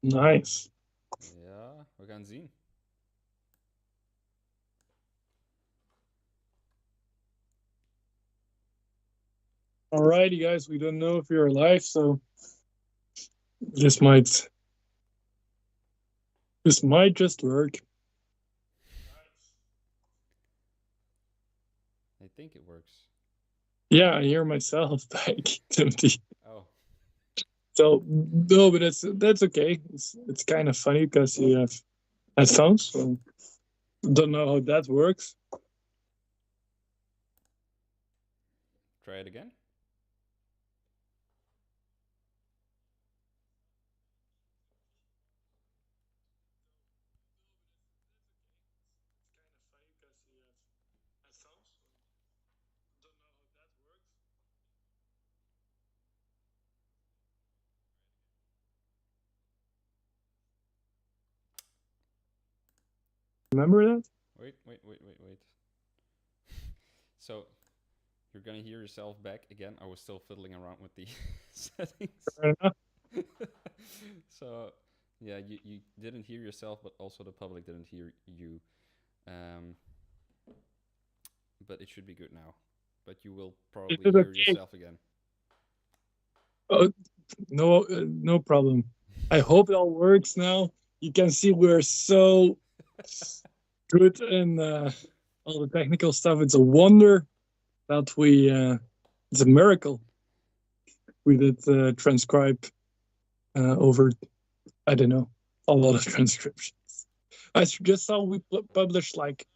Nice. Ja, we gaan zien. Alrighty, guys. We don't know if you're alive, so this might this might just work. I think it works. Yeah, I hear myself back, Timothy. Oh, So no, but that's okay. It's kind of funny because you have headphones. So don't know how that works. try it again. Remember that? Wait. So you're gonna hear yourself back again. I was still fiddling around with the settings. Fair enough. So yeah, you didn't hear yourself, but also the public didn't hear you. Um, but it should be good now. But you will Is probably it hear okay? yourself again. Oh, no, no problem. I hope it all works now. You can see we're so good in all the technical stuff. It's a wonder that we. It's a miracle we did transcribe over. I don't know, a lot of transcriptions. I just saw we published like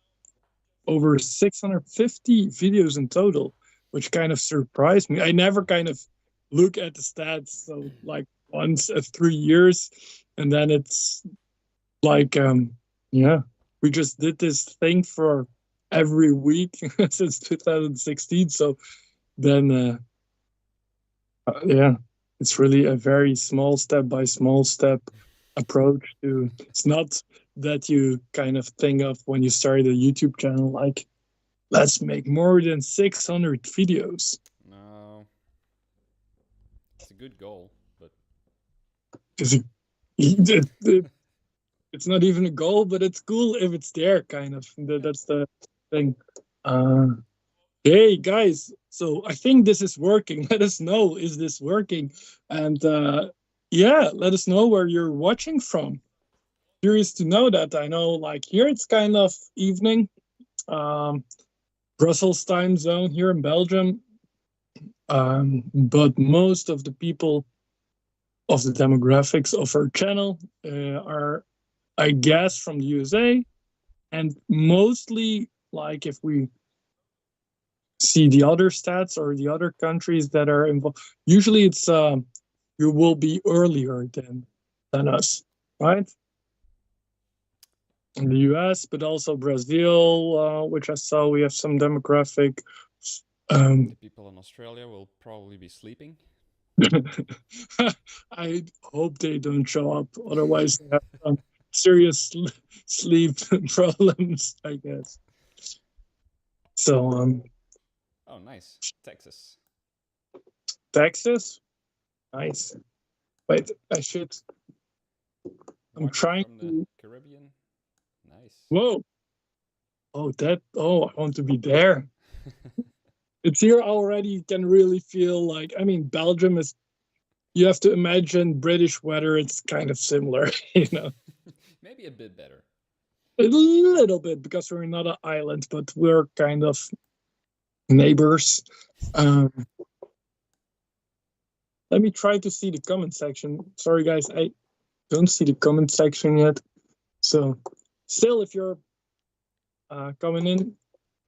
over 650 videos in total, which kind of surprised me. I never kind of look at the stats, so like once at 3 years, and then it's like, yeah, we just did this thing for every week since 2016. So then, yeah, it's really a very small step by small step approach to. It's not that you kind of think of when you start a YouTube channel like let's make more than 600 videos. No, it's a good goal, but It's not even a goal, but it's cool if it's there, kind of. yeah. That's the thing. Uh, hey, guys. So I think this is working. Let us know, is this working? And yeah, let us know where you're watching from. Curious to know that. I know, like, here it's kind of evening. Um, Brussels time zone here in Belgium. But most of the people of the demographics of our channel are, I guess, from the USA, and mostly like if we see the other stats or the other countries that are involved, usually it's you will be earlier than us, right? In the US, but also Brazil, which I saw we have some demographic. The Um, people in Australia will probably be sleeping. I hope they don't show up. Otherwise, they have some serious sleep problems, I guess. So, Oh, nice. Texas. Texas, nice. Wait, I should. I'm Watching trying from the to. Caribbean. Nice. Whoa! Oh, that. Oh, I want to be there. It's here already. You can really feel like. I mean, Belgium is. You have to imagine British weather. It's kind of similar, you know, Maybe a bit better. a little bit because we're not an island, but we're kind of neighbors. Um, Let me try to see the comment section. Sorry, guys, I don't see the comment section yet. So, still, if you're coming in,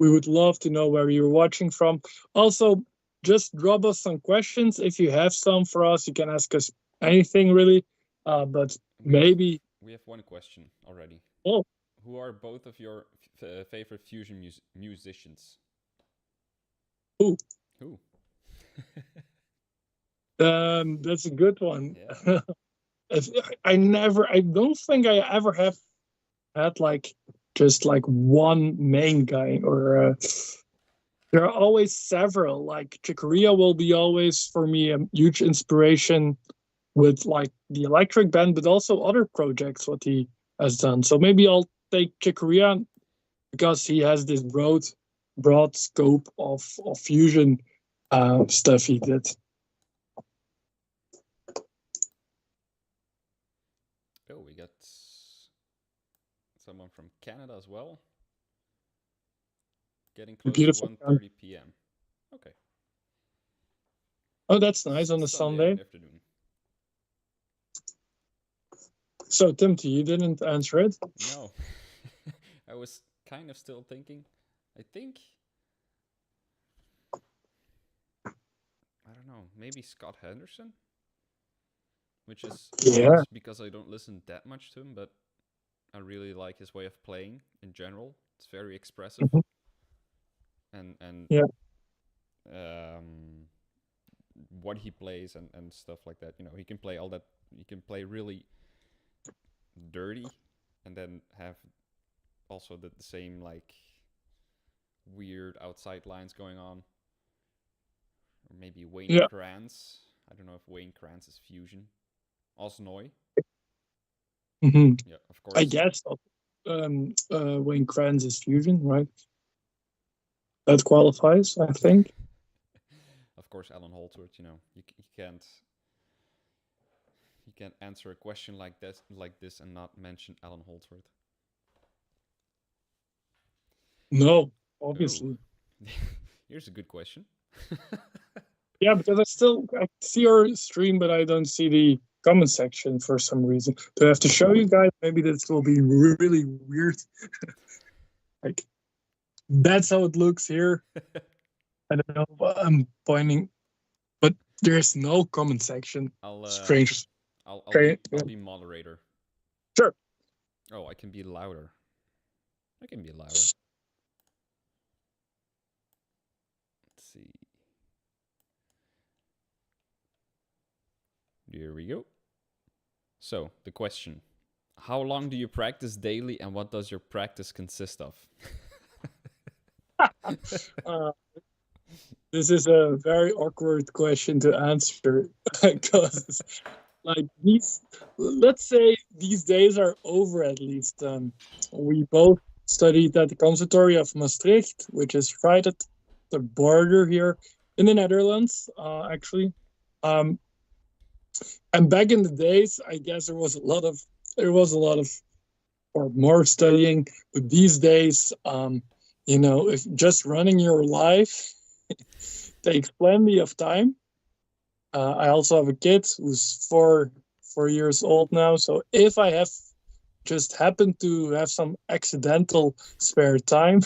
we would love to know where you're watching from. Also, just drop us some questions if you have some for us. You can ask us anything really, but We have maybe. we have one question already. Oh, Who are both of your favorite fusion musicians? ooh, Who? that's a good one. Yeah. If, I don't think I ever have had like just like one main guy or there are always several. Like Chicoria will be always for me a huge inspiration. with like the electric band, but also other projects what he has done. So maybe I'll take Chicoria because he has this broad scope of fusion stuff he did. Oh, we got someone from Canada as well. Getting close to Beautiful. 1:30 p.m. Okay. Oh, that's nice on a Sunday. Afternoon. So, Timothy, you didn't answer it? No. I was kind of still thinking. I think... I don't know. Maybe Scott Henderson? Which is odd because I don't listen that much to him, but I really like his way of playing in general. It's very expressive. And yeah. What he plays and stuff like that. You know, he can play all that. He can play really dirty, and then have also the same like weird outside lines going on. Or maybe Wayne Krantz. I don't know if Wayne Krantz is fusion. Osnoy. Mm-hmm. Yeah, of course. I guess Wayne Krantz is fusion, right? That qualifies, I think. Of course, Alan Holdsworth. You know, you can't answer a question like this and not mention Alan Holdsworth. No, obviously. Oh. Here's a good question. Yeah, because I see your stream, but I don't see the comment section for some reason. Do I have to show you guys? Maybe this will be really weird. Like, that's how it looks here. I don't know what I'm pointing, but there's no comment section. Strange. I'll be moderator. Sure. Oh, I can be louder. I can be louder. Let's see. Here we go. So, the question. How long do you practice daily and what does your practice consist of? This is a very awkward question to answer because, like, let's say these days are over at least. We both studied at the Conservatory of Maastricht, which is right at the border here in the Netherlands, actually. And back in the days, I guess there was a lot of or more studying, but these days, if just running your life takes plenty of time. I also have a kid who's 4 years old now, so if I have just happened to have some accidental spare time,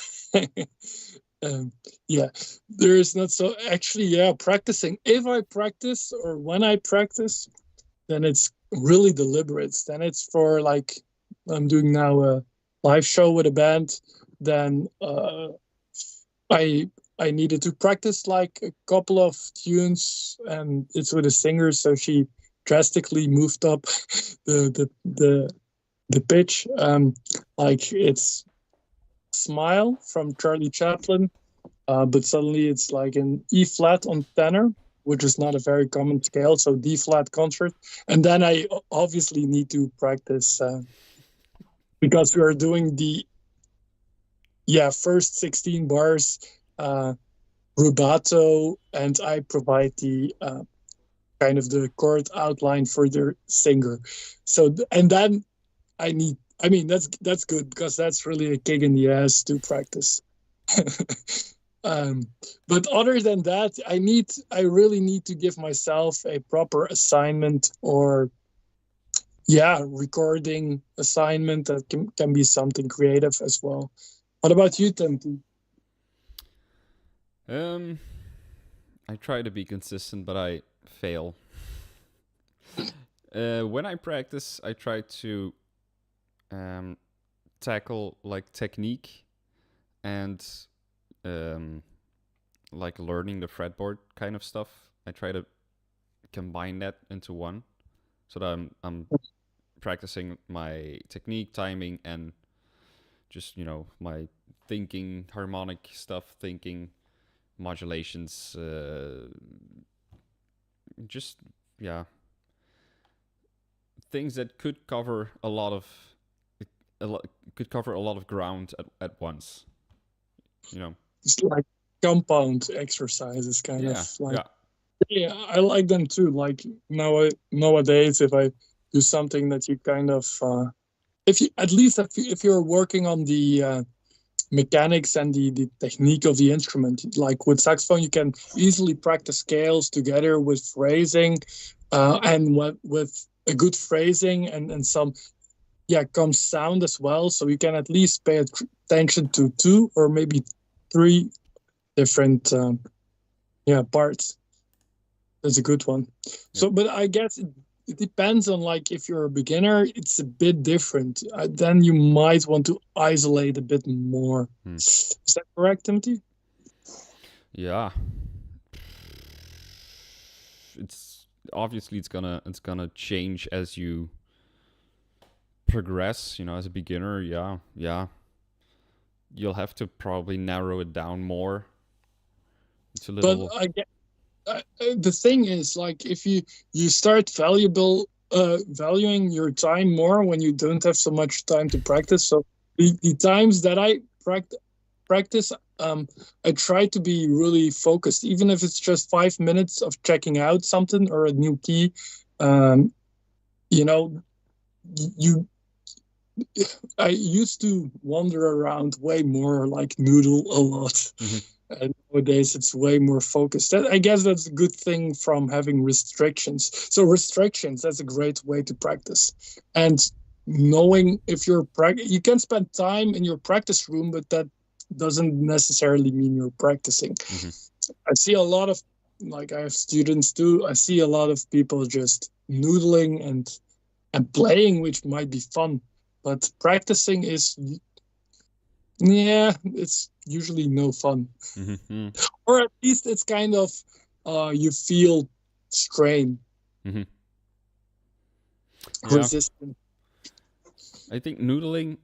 there is not so actually practicing. If I practice or when I practice, then it's really deliberate. Then it's for like I'm doing now a live show with a band. Then I needed to practice like a couple of tunes, and it's with a singer, so she drastically moved up the pitch. Like it's Smile from Charlie Chaplin, but suddenly it's like an E flat on tenor, which is not a very common scale, so D flat concert. And then I obviously need to practice because we are doing the first 16 bars rubato, and I provide the kind of the chord outline for the singer. So and then that's good because that's really a kick in the ass to practice. But other than that, I really need to give myself a proper assignment or recording assignment that can be something creative as well. What about you, Timothy? I try to be consistent, but I fail. When I practice, I try to tackle like technique and like learning the fretboard kind of stuff. I try to combine that into one, so that I'm practicing my technique, timing, and just my thinking, harmonic stuff, thinking, modulations. Just things that could cover a lot of could cover a lot of ground at once. You know. It's like compound exercises, kind of Yeah. like. Yeah. Yeah, I like them too. Like nowadays, if I do something that you kind of, if you at least if you're working on the mechanics and the technique of the instrument, like with saxophone, you can easily practice scales together with phrasing, and with a good phrasing and some comes sound as well. So you can at least pay attention to two or maybe three different parts. That's a good one. So, but I guess it depends on, like, if you're a beginner, it's a bit different. Then you might want to isolate a bit more. Is that correct, Timothy? Yeah. It's obviously it's gonna change as you progress. You know, as a beginner, yeah. You'll have to probably narrow it down more. It's a little. But I get the thing is, like, if you start valuing your time more when you don't have so much time to practice. So the times that I practice, I try to be really focused, even if it's just 5 minutes of checking out something or a new key. You know, you I used to wander around way more, like noodle a lot. Mm-hmm. And nowadays it's way more focused. I guess that's a good thing from having restrictions. So restrictions, that's a great way to practice. And knowing if you can spend time in your practice room, but that doesn't necessarily mean you're practicing. Mm-hmm. I see a lot of, like, I have students too. I see a lot of people just noodling and playing, which might be fun. But practicing is, it's usually no fun. Mm-hmm. Or at least it's kind of, you feel strain. Mm-hmm. Resistance. I think noodling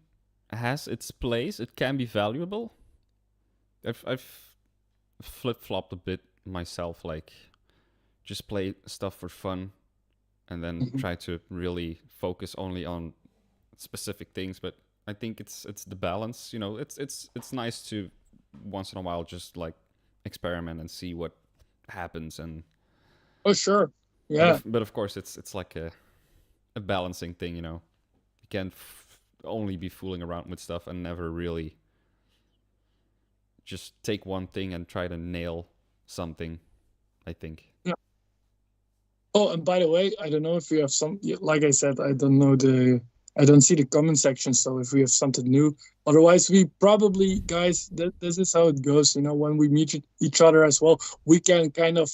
has its place. It can be valuable. I've flip-flopped a bit myself, like just play stuff for fun and then try to really focus only on specific things. But I think it's the balance. You know, it's nice to once in a while just like experiment and see what happens. And oh, sure, yeah. But of course it's like a balancing thing. You know, you can't only be fooling around with stuff and never really just take one thing and try to nail something, I think. Yeah. Oh, and by the way, I don't know if we have some, like I said, I don't see the comment section, so if we have something new. Otherwise, we probably, guys, this is how it goes. You know, when we meet each other as well, we can kind of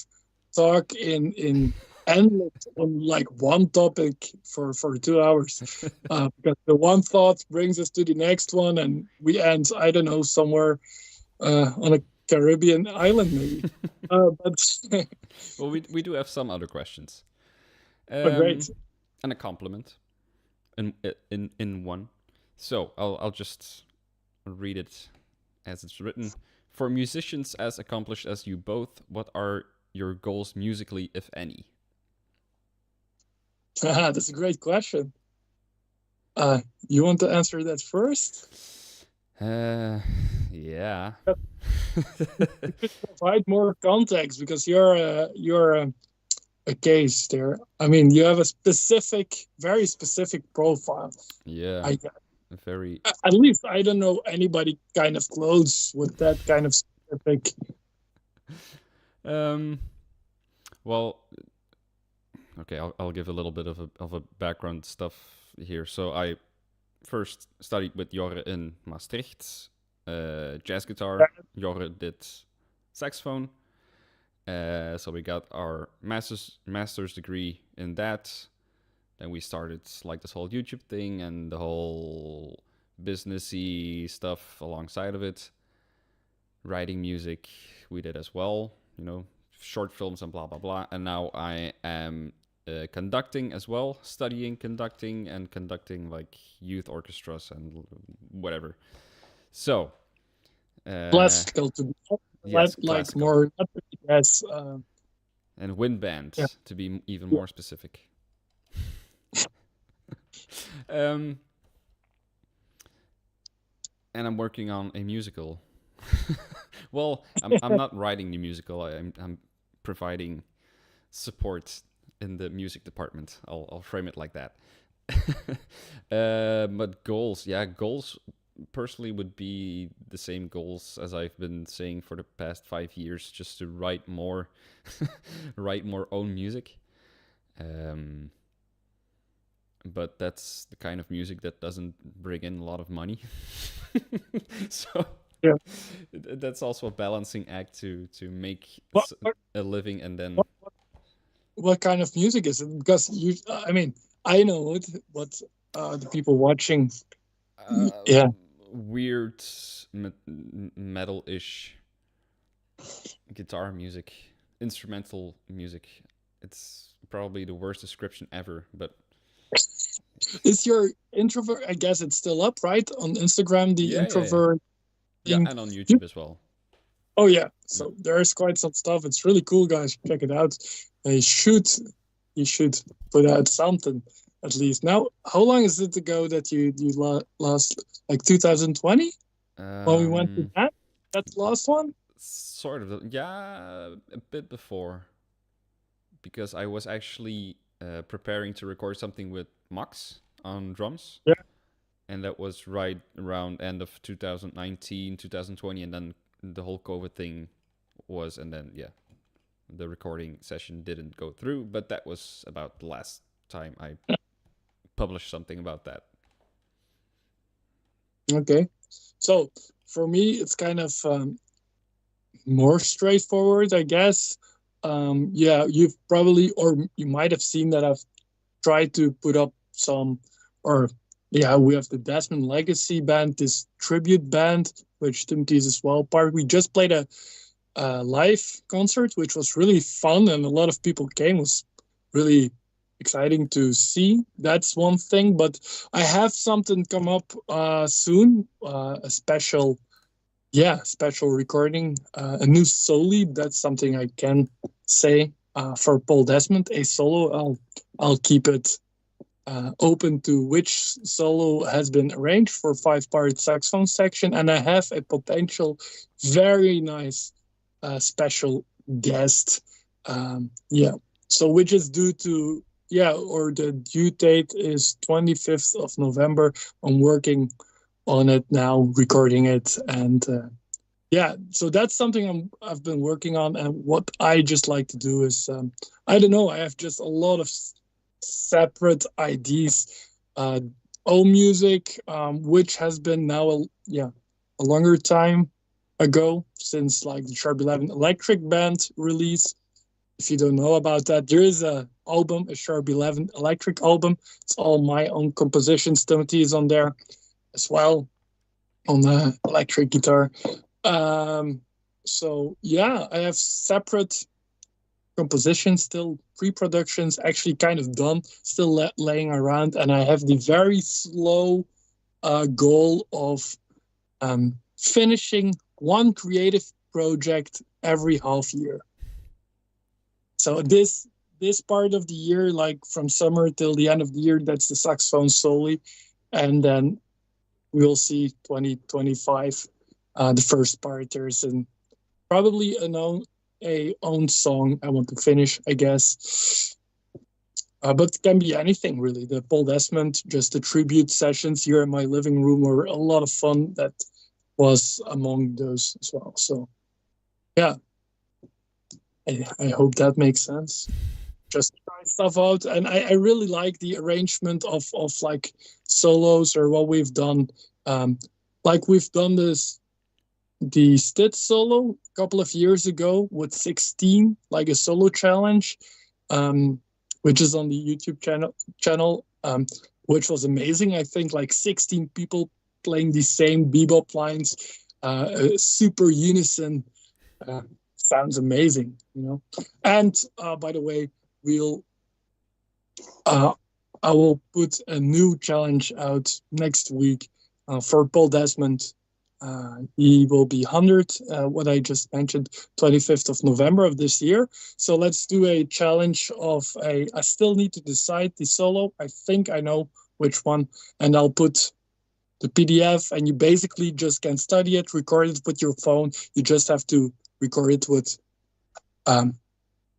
talk in endless on like one topic for 2 hours, because the one thought brings us to the next one, and we end, I don't know, somewhere on a Caribbean island, maybe. But well, we do have some other questions. Great. And a compliment in one. So I'll just read it as it's written. For musicians as accomplished as you both, what are your goals musically, if any? That's a great question. You want to answer that first? Yeah. You could provide more context, because you're a case there. I mean, you have a very specific profile. Yeah. Very. At least I don't know anybody kind of close with that kind of specific. Well, okay, I'll give a little bit of a background stuff here. So I first studied with Jorre in Maastricht, jazz guitar. Jorre did saxophone. So we got our master's degree in that. Then we started like this whole YouTube thing and the whole businessy stuff alongside of it. Writing music we did as well, you know, short films and blah blah blah. And now I am conducting as well, studying conducting and conducting like youth orchestras and whatever. So classical to be yes, like classical. more yes. And wind band, to be even more specific. um, and I'm working on a musical. Well, I'm not writing the musical. I'm providing support in the music department. I'll frame it like that. But goals, yeah, goals personally would be the same goals as I've been saying for the past 5 years, just to write more, write more own music. Um, but that's the kind of music that doesn't bring in a lot of money. So Yeah. that's also a balancing act to make What, what a living and then what what kind of music is it? Because I mean, I know what the people watching. uh, Yeah, weird metal-ish guitar music, instrumental music. It's probably the worst description ever, but is your introvert? I guess it's still up, right, on Instagram. The yeah. introvert Yeah, thing. and on You, YouTube as well. oh yeah, Yeah. so there's quite some stuff. It's really cool, guys. Check it out. You should you should put out something at least. Now, how long is it ago that you last, like 2020 when we went to Um, that? That's the last one. sort of. Yeah, a bit before, because I was actually preparing to record something with Max on drums, Yeah. and that was right around end of 2019, 2020, and then the whole COVID thing was, and then yeah, the recording session didn't go through. But that was about the last time I published something about that. Okay. So for me, it's kind of more straightforward, I guess. Yeah, you've probably, or you might have seen that I've tried to put up some, or yeah, we have the Desmond Legacy Band, this tribute band, which Timothy is as well part. We just played a live concert, which was really fun, and a lot of people came. It was really exciting to see. That's one thing, but I have something come up soon, a special, yeah, special recording, a new solo. That's something I can say for Paul Desmond, a solo. I'll keep it open to which solo has been arranged for 5-part saxophone section, and I have a potential very nice special guest. Yeah, so which is due to, yeah, or the due date is 25th of November. I'm working on it now, recording it, and yeah, so that's something I've been working on. And what I just like to do is, I don't know, I have just a lot of separate ideas, uh, old music, which has been now a longer time ago since like the Sharp 11 Electric Band release. If you don't know about that, there is a album, a Sharp 11 Electric album. It's all my own compositions. Timothy is on there as well on the electric guitar. Um, so yeah, I have separate compositions, still pre-productions, actually kind of done, still laying around, and I have the very slow goal of finishing one creative project every half year. So this part of the year, like from summer till the end of the year, that's the saxophone solely, and then we'll see 2025. The first part, there's probably a own song I want to finish, I guess. But it can be anything really. The Paul Desmond, just the tribute sessions here in my living room were a lot of fun. That was among those as well. So yeah, I hope that makes sense. Just try stuff out, and I really like the arrangement of like solos or what we've done. Like we've done the Stitz solo a couple of years ago with 16, like a solo challenge, which is on the YouTube channel, which was amazing. I think like 16 people playing the same bebop lines, super unison. Sounds amazing, you know. And by the way, we'll I will put a new challenge out next week for Paul Desmond. He will be 100, what I just mentioned, 25th of November of this year. So let's do a challenge of I still need to decide the solo. I think I know which one, and I'll put the PDF, and you basically just can study it, record it with your phone. You just have to record it with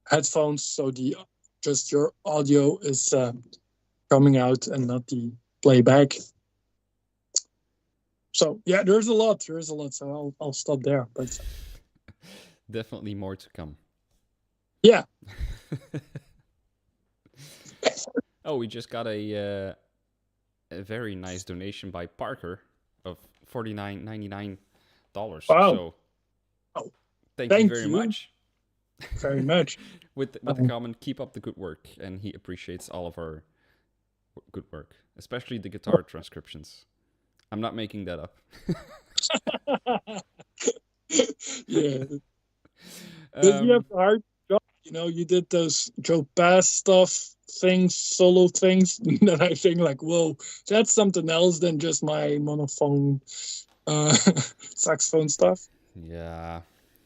headphones, so the just your audio is coming out and not the playback. So yeah, there's a lot. So I'll stop there. But Definitely more to come. yeah. Oh, we just got a very nice donation by Parker of $49.99. Wow. So oh, thank you very much. Very much. with the comment, keep up the good work, and he appreciates all of our good work, especially the guitar transcriptions. I'm not making that up. Yeah. But you have a hard job, you know. You did those Joe Pass things, solo things, that I think like, whoa, that's something else than just my monophone saxophone stuff. Yeah,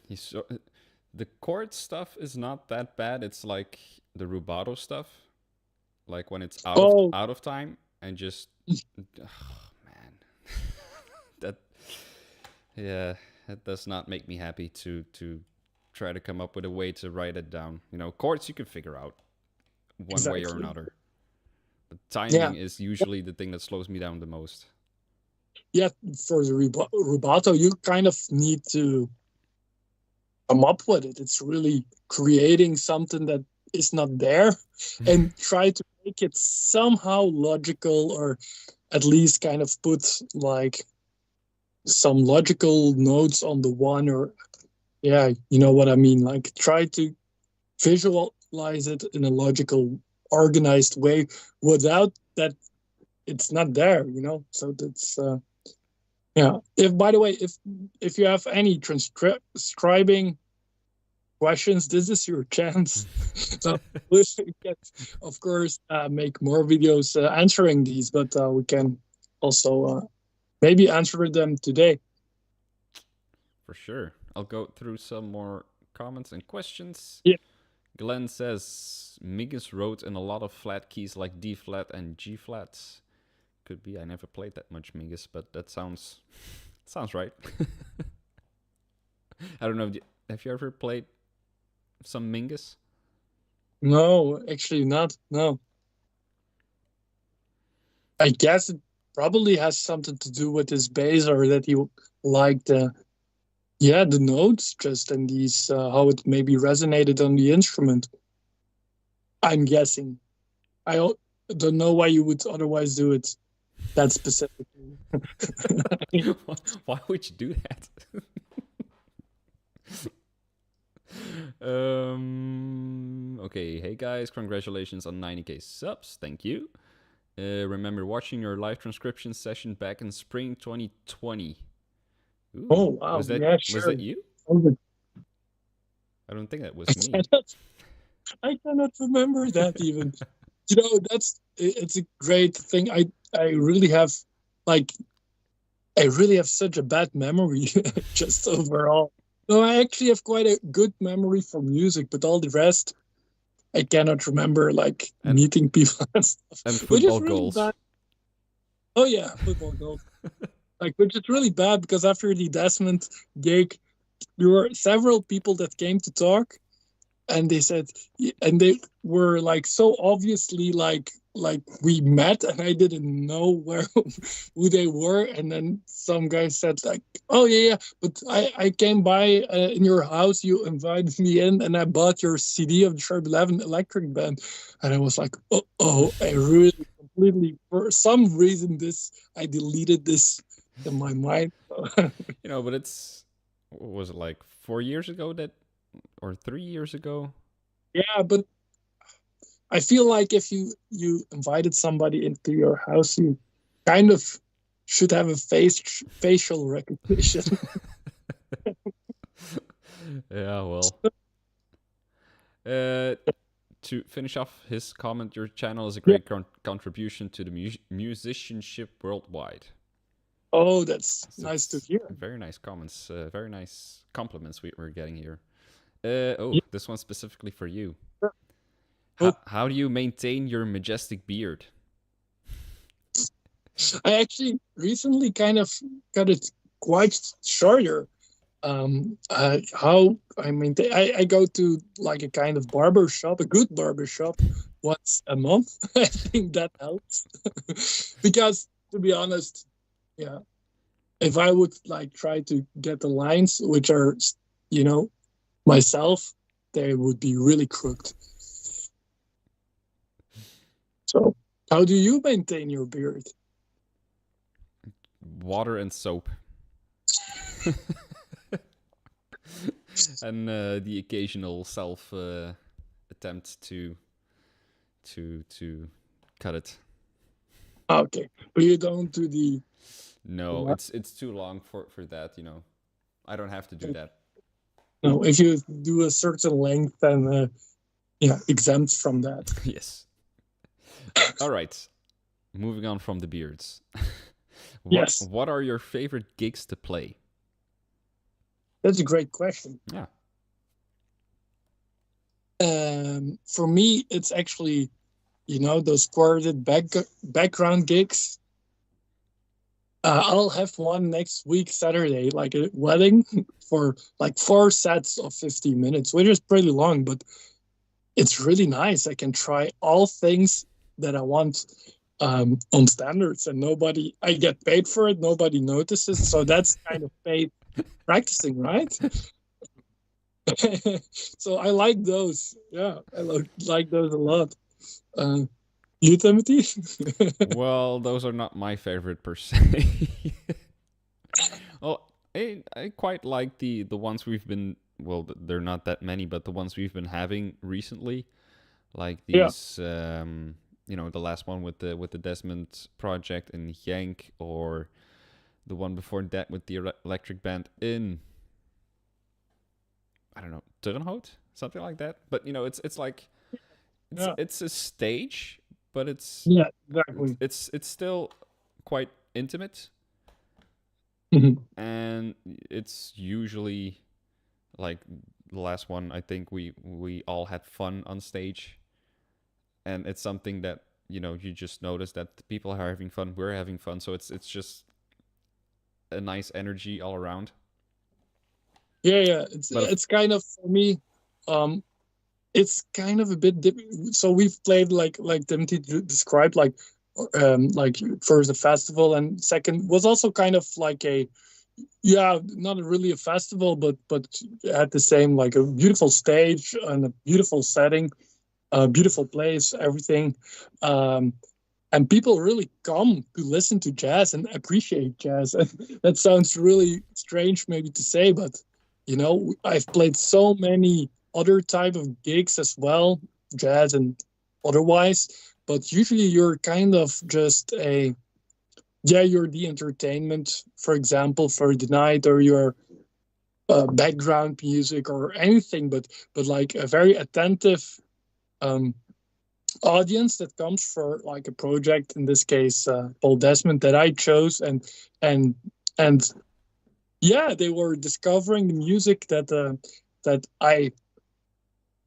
the chord stuff is not that bad. It's like the rubato stuff, like when it's out of time and just, oh, man, that does not make me happy to try to come up with a way to write it down. You know, chords you can figure out one way or another. But timing is usually the thing that slows me down the most. Yeah, for the rubato, you kind of need to come up with it. It's really creating something that is not there and try to make it somehow logical, or at least kind of put like some logical notes on the one, or yeah, you know what I mean? Like try to visualize it in a logical, organized way without that it's not there, you know? So that's yeah. If, by the way, if you have any transcribing questions, this is your chance. So we can, of course, make more videos answering these, but we can also maybe answer them today. For sure. I'll go through some more comments and questions. Yeah. Glenn says Mingus wrote in a lot of flat keys like D flat and G flats. Could be. I never played that much Mingus, but that sounds right. I don't know. Have you ever played some Mingus? No, actually not. No. I guess it probably has something to do with his bass, or that he liked the notes just, and these how it maybe resonated on the instrument. I'm guessing. I don't know why you would otherwise do it that specifically. Why would you do that? Okay, hey guys, congratulations on 90k subs. Thank you. Remember watching your live transcription session back in spring 2020. Ooh, oh wow! Was that, yeah, sure. Was that you? I don't think that was me. I cannot remember that even. You know, it's a great thing. I really have such a bad memory just overall. No, I actually have quite a good memory for music, but all the rest I cannot remember, like meeting people and stuff. And football goals. Bad. Oh yeah, football goals. Which is really bad, because after the Desmond gig, there were several people that came to talk, and they said, and they were like so obviously like we met, and I didn't know who they were, and then some guy said like, oh yeah, but I came by in your house, you invited me in, and I bought your CD of the Sharp 11 Electric Band, and I was like, oh, I really completely, for some reason, I deleted this in my mind. You know, but what was it, like 4 years ago or 3 years ago? Yeah, but I feel like if you invited somebody into your house, you kind of should have a facial recognition. Yeah, well. To finish off his comment, your channel is a great contribution to the musicianship worldwide. Oh, that's nice to hear. Very nice comments. Very nice compliments we're getting here. This one's specifically for you. How do you maintain your majestic beard? I actually recently kind of got it quite shorter. How I mean, I go to like a kind of barber shop, a good barber shop, once a month. I think that helps because, to be honest, yeah, if I would like try to get the lines, which are, you know, myself, they would be really crooked. So, how do you maintain your beard? Water and soap. And the occasional self attempt to cut it. Okay, but you don't do the. No, it's too long for that. You know, I don't have to do that. No, if you do a certain length, then yeah, exempt from that. Yes. All right. Moving on from the beards. Yes, What are your favorite gigs to play? that's a great question. Yeah. For me, it's actually, those quartered background gigs. I'll have one next week, Saturday, like a wedding for like 4 sets of 15 minutes, which is pretty long, but it's really nice. I can try all things that I want on standards, and I get paid for it. Nobody notices. So that's kind of paid practicing, right? So I like those. Yeah, I like those a lot. You, Timothy? Well, those are not my favorite per se. Well, I quite like the ones we've been. Well, they're not that many, but the ones we've been having recently, like Yeah. these. The last one with the Desmond project in Yank, or the one before that with the electric band in, I don't know, Turnhout, something like that. But it's like Yeah. it's a stage, but Yeah. Exactly. it's still quite intimate, Mhm. and it's usually like the last one. I think we all had fun on stage, and it's something that you just notice that the people are having fun, we're having fun, so it's just a nice energy all around. Yeah. Yeah. It's But it's kind of for me. Um, it's kind of a bit so we've played like Timothy described, like first a festival, and second was also kind of like a, yeah, not really a festival, but at the same, like a beautiful stage and a beautiful setting, a beautiful place, everything. um and people really come to listen to jazz and appreciate jazz. And that sounds really strange maybe to say, but I've played so many other type of gigs as well, jazz and otherwise, but usually you're kind of just a, yeah, you're the entertainment, for example, for the night, or your background music or anything, but like a very attentive um audience that comes for like a project, in this case Paul Desmond, that I chose. And yeah, they were discovering the music that I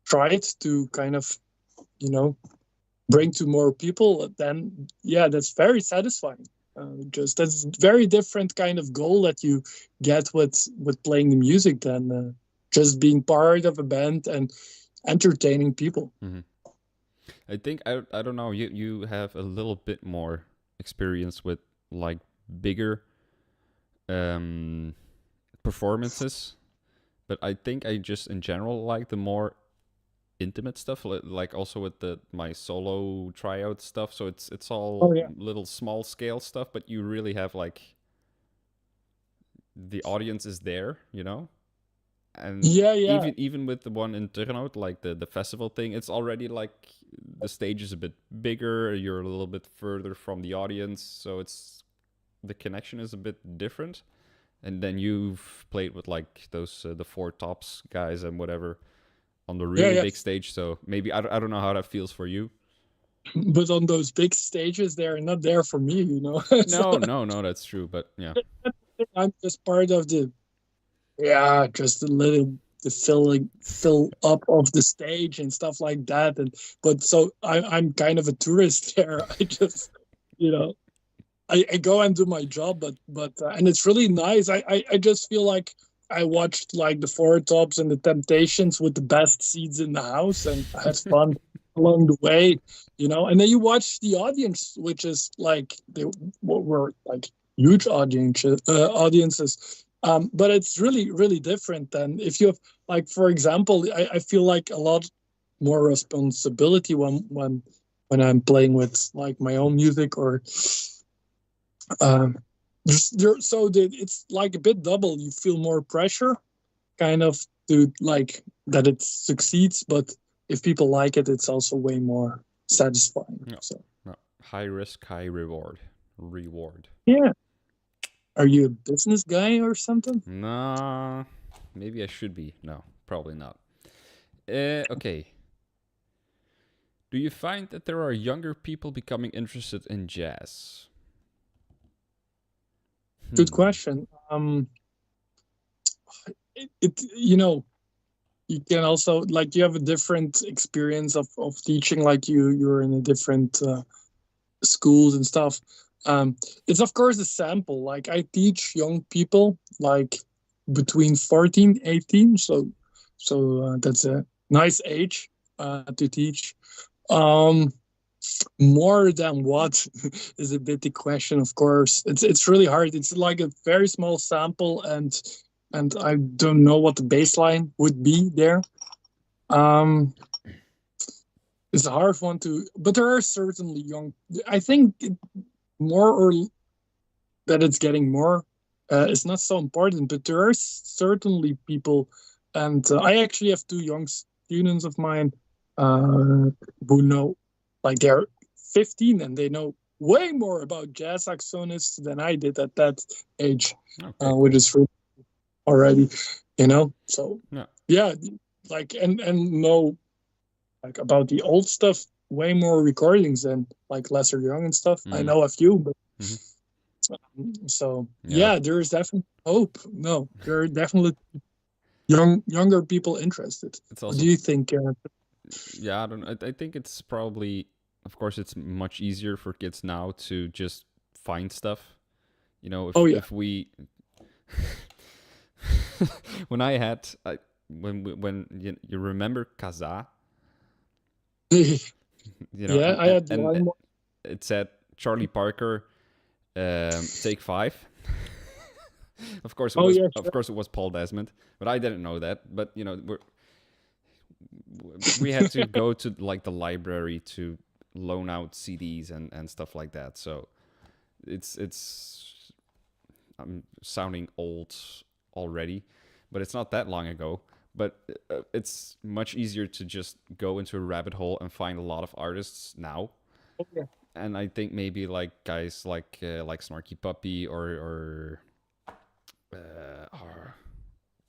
tried to kind of, you know bring to more people. Then yeah, that's very satisfying. Just that's very different kind of goal that you get with playing the music than just being part of a band and entertaining people. mhm. I think I don't know. You have a little bit more experience with like bigger um performances, but I think I just in general like the more intimate stuff, like also with the my solo tryout stuff. So it's Oh all yeah. little small scale stuff, but you really have like the audience is there, and Yeah, yeah. even with the one in Turnhout, like the festival thing, it's already like the stage is a bit bigger, you're a little bit further from the audience, so it's the connection is a bit different. And then you've played with like those the Four Tops guys and whatever on the Yeah, really yeah. big stage. So maybe I don't know how that feels for you. But on those big stages, they're not there for me, So No, that's true. But yeah, I'm just part of the, yeah, just a little, the fill up of the stage and stuff like that. And but so I'm kind of a tourist there. I just, you know I go and do my job, but and it's really nice. I just feel like I watched like the Four Tops and the Temptations with the best seats in the house, and I had fun along the way, you know. And then you watch the audience, which is like they were like huge audiences. But it's really different than if you have, like, for example, I feel like a lot more responsibility when I'm playing with like my own music or um, it's like a bit double. You feel more pressure, kind of, to like that it succeeds, but if people like it, it's also way more satisfying. No, So no. High risk, high reward. Reward. yeah, are you a business guy or something? Nah, maybe I should be. No, probably not. Okay. Do you find that there are younger people becoming interested in jazz? Good Hmm. question. It you know you can also like you have a different experience of teaching, like you're in a different schools and stuff. It's of course a sample. Like I teach young people like between 14 18, so that's a nice age to teach. um More than what is a bit the question, of course. It's really hard. It's like a very small sample, and I don't know what the baseline would be there. um it's a hard one to, but there are certainly young, I think more or that it's getting more is not so important, but there are certainly people, and I actually have two young students of mine who know, like they're 15 and they know way more about jazz saxonists than I did at that age, Okay, which cool. is really already, you know. So No. yeah, like and know like about the old stuff way more recordings than like Lesser Young and stuff. I Mm. know a few, but Hmm. so Yeah, yeah, there is definitely hope. No, there are definitely younger people interested. it's What do also you think? yeah. I don't. I think it's probably, of course, it's much easier for kids now to just find stuff. You know, Oh yeah, if we when I had when you remember Kaza, you know, yeah. I had and one more. it said Charlie Parker, take five. Oh yeah, Of sure. course it was Paul Desmond, but I didn't know that. But you know, we had to go to like the library to loan out CDs and stuff like that. So it's I'm sounding old already, but it's not that long ago. But it's much easier to just go into a rabbit hole and find a lot of artists now. Oh, yeah. And I think maybe like guys like Snarky Puppy or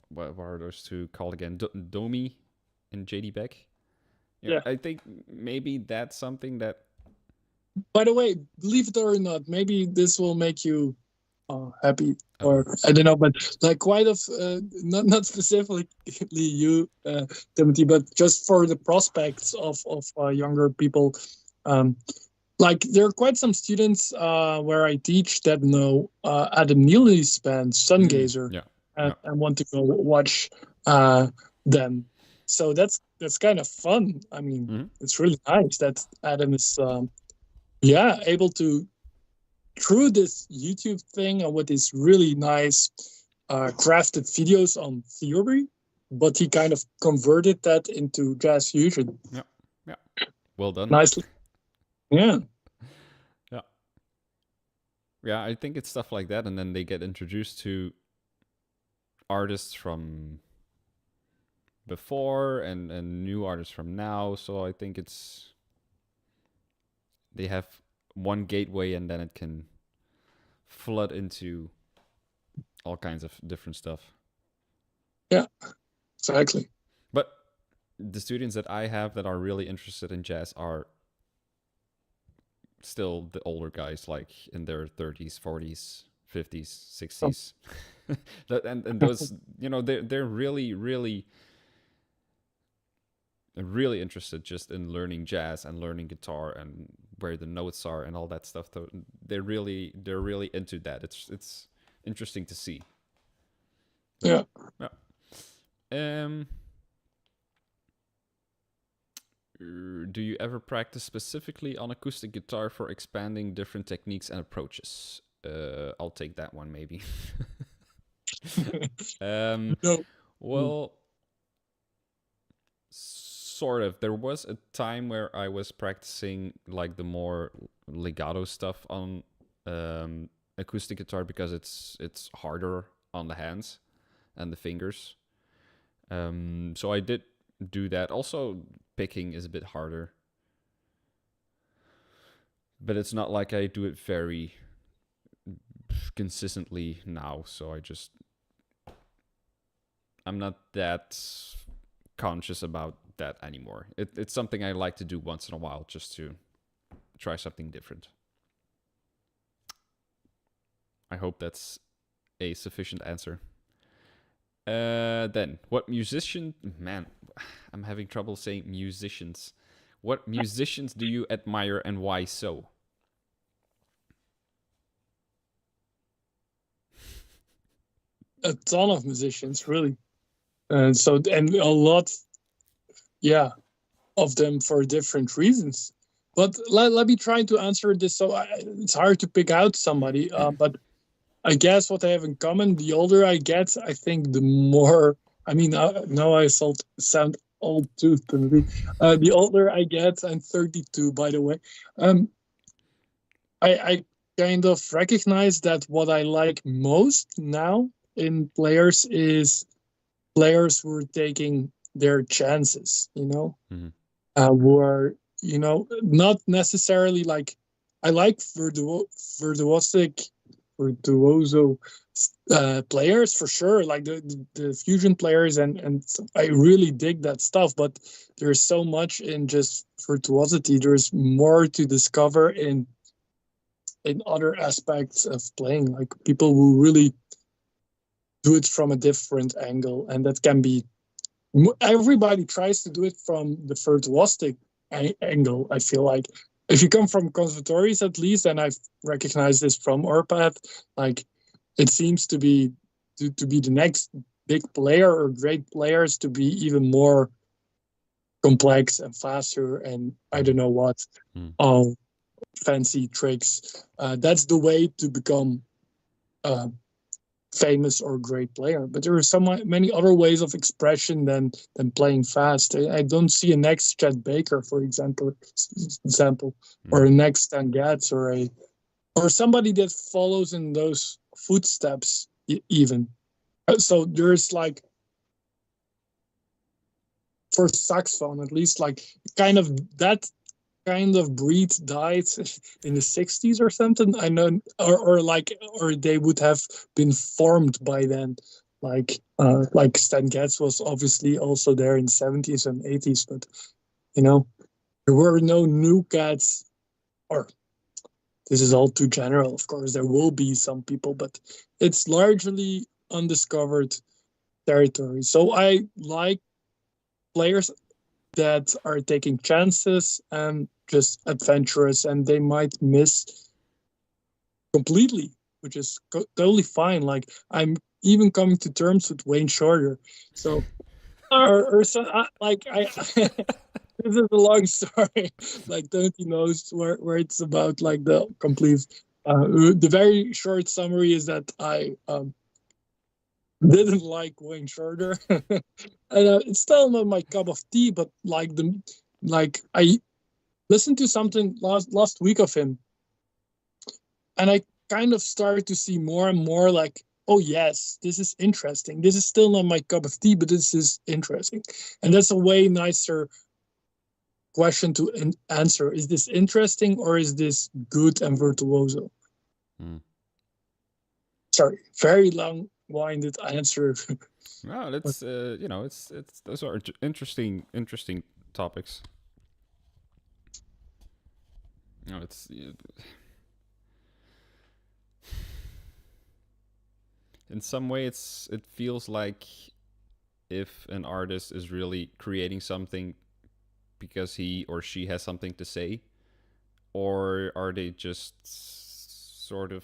what are those two called again? Domi and JD Beck. Yeah, Yeah. I think maybe that's something that. By the way, believe it or not, maybe this will make you happy, Oh, or I don't know, but like quite of not specifically you, Timothy, but just for the prospects of younger people. Um, like there are quite some students where I teach that know Adam Neely's band Sungazer, yeah, and, yeah. and want to go watch them. So that's kind of fun. I mean, Hmm. it's really nice that Adam is yeah, able to, through this YouTube thing and with these really nice crafted videos on theory, but he kind of converted that into jazz fusion Yeah, yeah. Well done. nicely. Yeah. Yeah, yeah. I think it's stuff like that, and then they get introduced to artists from before and new artists from now. So I think it's they have one gateway, and then it can flood into all kinds of different stuff. Yeah, exactly. But the students that I have that are really interested in jazz are still the older guys, like in their 30s, 40s, 50s, So, 60s. And those, you know, they're really interested just in learning jazz and learning guitar and where the notes are and all that stuff. So they're really into that. It's interesting to see. Yeah. Yeah. Um. Do you ever practice specifically on acoustic guitar for expanding different techniques and approaches? I'll take that one maybe. um, No. well, sort of. There was a time where I was practicing like the more legato stuff on acoustic guitar because it's harder on the hands and the fingers. So I did do that. Also, picking is a bit harder, but it's not like I do it very consistently now. So I'm not that conscious about that anymore. It's something I like to do once in a while just to try something different. I hope that's a sufficient answer. Then, what musician? Man, I'm having trouble saying musicians. What musicians do you admire and why so? A ton of musicians, really. And a lot, yeah, of them for different reasons. But let me try to answer this. It's hard to pick out somebody, but I guess what they have in common, the older I get, I think the more. I mean, now I sound old too. The older I get, I'm 32, by the way. Um, I kind of recognize that what I like most now in players is players who are taking their chances, Mm-hmm. who are, not necessarily like, I like virtuosic, virtuoso players for sure, like the fusion players, and I really dig that stuff, but there's so much in just virtuosity. There's more to discover in other aspects of playing, like people who really do it from a different angle, and that can be everybody tries to do it from the virtuosic angle. I feel like if you come from conservatories, at least, and I've recognized this from our path, like it seems to be to be the next big player or great players to be even more complex and faster, and I don't know what all fancy tricks. That's the way to become uh, famous or great player. But there are so many other ways of expression than playing fast. I don't see a next Chet Baker, for example, or a next Stan Getz, or somebody that follows in those footsteps even. So there's like, for saxophone at least, like kind of that kind of breed died in the 60s or something. I know, or they would have been formed by then. Like Stan Getz was obviously also there in the 70s and 80s, but there were no new cats, or this is all too general, of course. There will be some people, but it's largely undiscovered territory. So I like players that are taking chances and just adventurous, and they might miss completely, which is totally fine. Like, I'm even coming to terms with Wayne Shorter. So, or so, this is a long story. Like, don't you know where it's about, like, the complete. The very short summary is that I didn't like Wayne Shorter, and it's still not my cup of tea. But I listened to something last week of him, and I kind of started to see more and more like, oh yes, this is interesting. This is still not my cup of tea, but this is interesting, and that's a way nicer question to answer. Is this interesting or is this good and virtuoso? Sorry, very long-winded answer. No, that's it's those are interesting topics. It's in some way it feels like if an artist is really creating something because he or she has something to say, or are they just sort of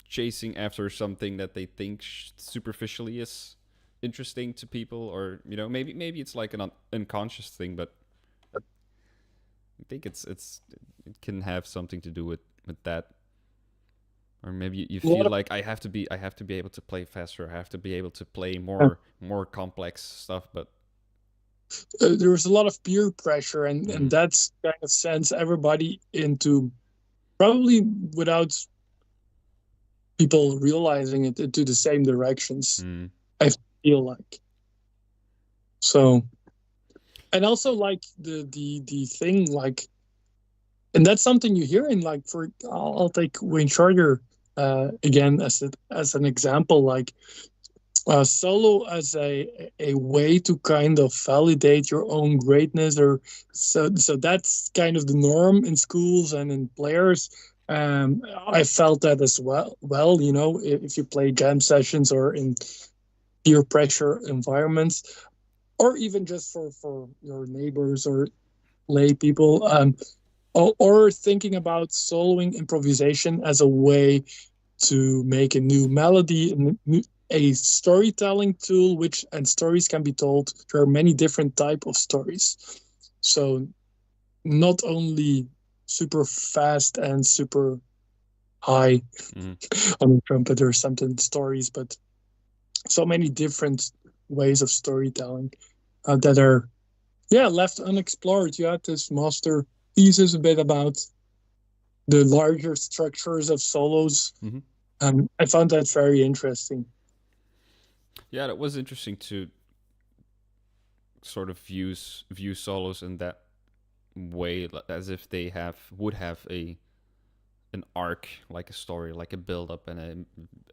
chasing after something that they think superficially is interesting to people, or maybe it's like an unconscious thing, but I think it can have something to do with that. Or maybe you A lot feel of like I have to be able to play faster. I have to be able to play uh, more complex stuff. But there was a lot of peer pressure, and mm, that's kind of sends everybody into, probably without people realizing it, into the same directions. mm, I feel like so, and also like the thing like, and that's something you hear in like, for I'll take Wayne Shorter again as an example, like solo as a way to kind of validate your own greatness, or so that's kind of the norm in schools and in players. I felt that as well, if you play jam sessions or in peer pressure environments, or even just for your neighbors or lay people, or thinking about soloing improvisation as a way to make a new melody and a storytelling tool, which and stories can be told. There are many different type of stories, so not only super fast and super high mm. on the trumpet or something stories, but so many different ways of storytelling that are, yeah, left unexplored. You had this master thesis a bit about the larger structures of solos. Hmm. I found that very interesting. Yeah, that was interesting to sort of view solos in that way, as if they would have a an arc, like a story, like a build up and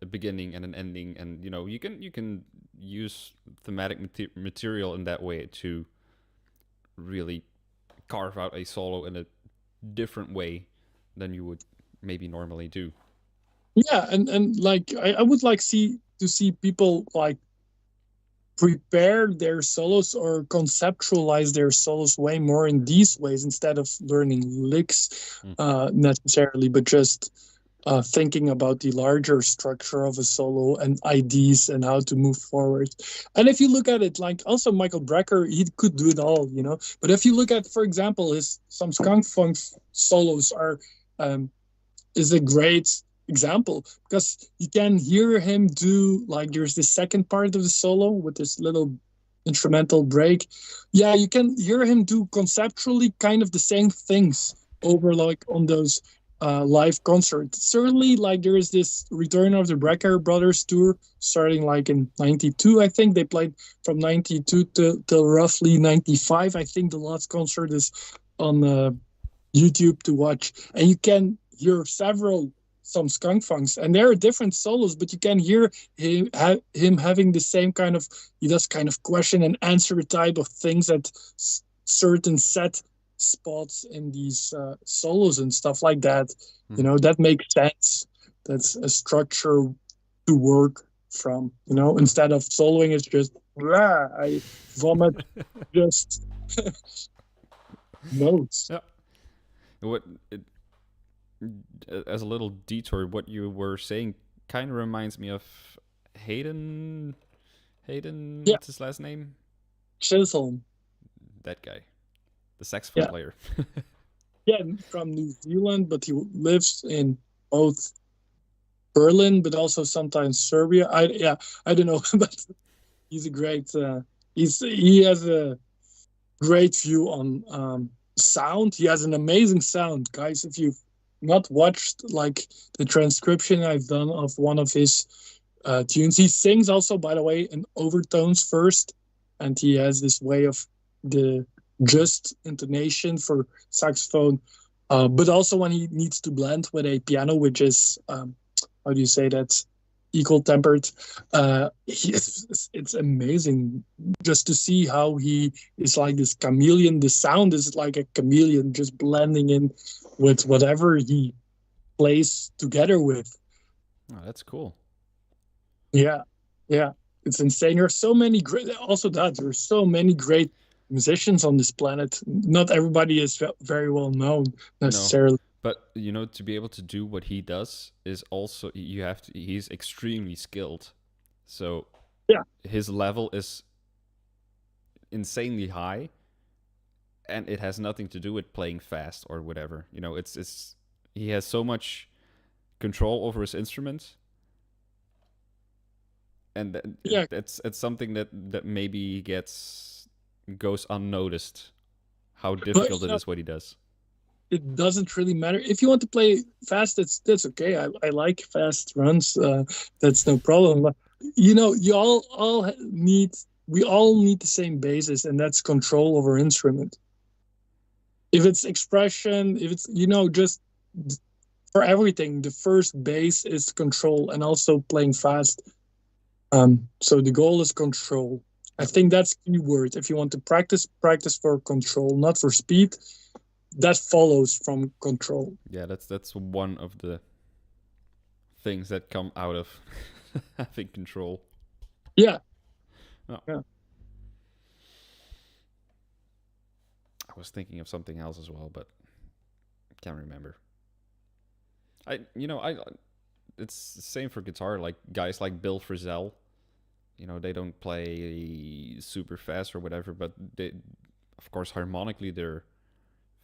a beginning and an ending, and you can use thematic material in that way to really carve out a solo in a different way than you would maybe normally do. Yeah, and like I would like see people like prepare their solos or conceptualize their solos way more in these ways, instead of learning licks Mm. necessarily, but just thinking about the larger structure of a solo and ideas and how to move forward. And if you look at it, like also Michael Brecker, he could do it all. But if you look at, for example, his some skunk funk solos are um, is a great example, because you can hear him do, like, there's the second part of the solo with this little instrumental break. Yeah, you can hear him do conceptually kind of the same things over, like, on those live concerts. Certainly, like, there is this Return of the Brecker Brothers tour starting like in 92. I think they played from 92 to roughly 95. I think the last concert is on YouTube to watch, and you can hear some skunk funks, and there are different solos, but you can hear him having the same kind of, he does kind of question and answer type of things at certain set spots in these solos and stuff like that. Mm-hmm. That makes sense. That's a structure to work from. Instead of soloing, it's just I vomit just notes. Yeah. What it, as a little detour, what you were saying kind of reminds me of Hayden. Hayden, Yeah, what's his last name? Chisholm. That guy, the saxophone Yeah, player. yeah, from New Zealand, but he lives in both Berlin, but also sometimes Serbia. I don't know, but he's a great. He has a great view on sound. He has an amazing sound, guys. If you've not watched like the transcription I've done of one of his tunes, he sings also, by the way, in overtones first, and he has this way of the just intonation for saxophone, but also when he needs to blend with a piano, which is how do you say that? Equal tempered. It's amazing just to see how he is like this chameleon. The sound is like a chameleon, just blending in with whatever he plays together with. Oh, that's cool. Yeah, yeah, it's insane. There's so many great. Also, that there's so many great musicians on this planet. Not everybody is very well known No, necessarily. but you know, to be able to do what he does is also you have to. He's extremely skilled, so Yeah, his level is insanely high, and it has nothing to do with playing fast or whatever. You know, it's he has so much control over his instrument, and yeah, it's something that maybe gets goes unnoticed. How but difficult it is what he does. it doesn't really matter if you want to play fast. That's okay. I like fast runs. That's no problem. But you all need we all need the same basis, and that's control over instrument. If it's expression, if it's just for everything, the first base is control, and also playing fast. So the goal is control. I think that's key word. If you want to practice for control, not for speed. That follows from control. Yeah, that's one of the things that come out of having control. Yeah, Oh, yeah, I was thinking of something else as well, but can't remember. I it's the same for guitar. Like guys like Bill Frisell, they don't play super fast or whatever, but they, of course, harmonically they're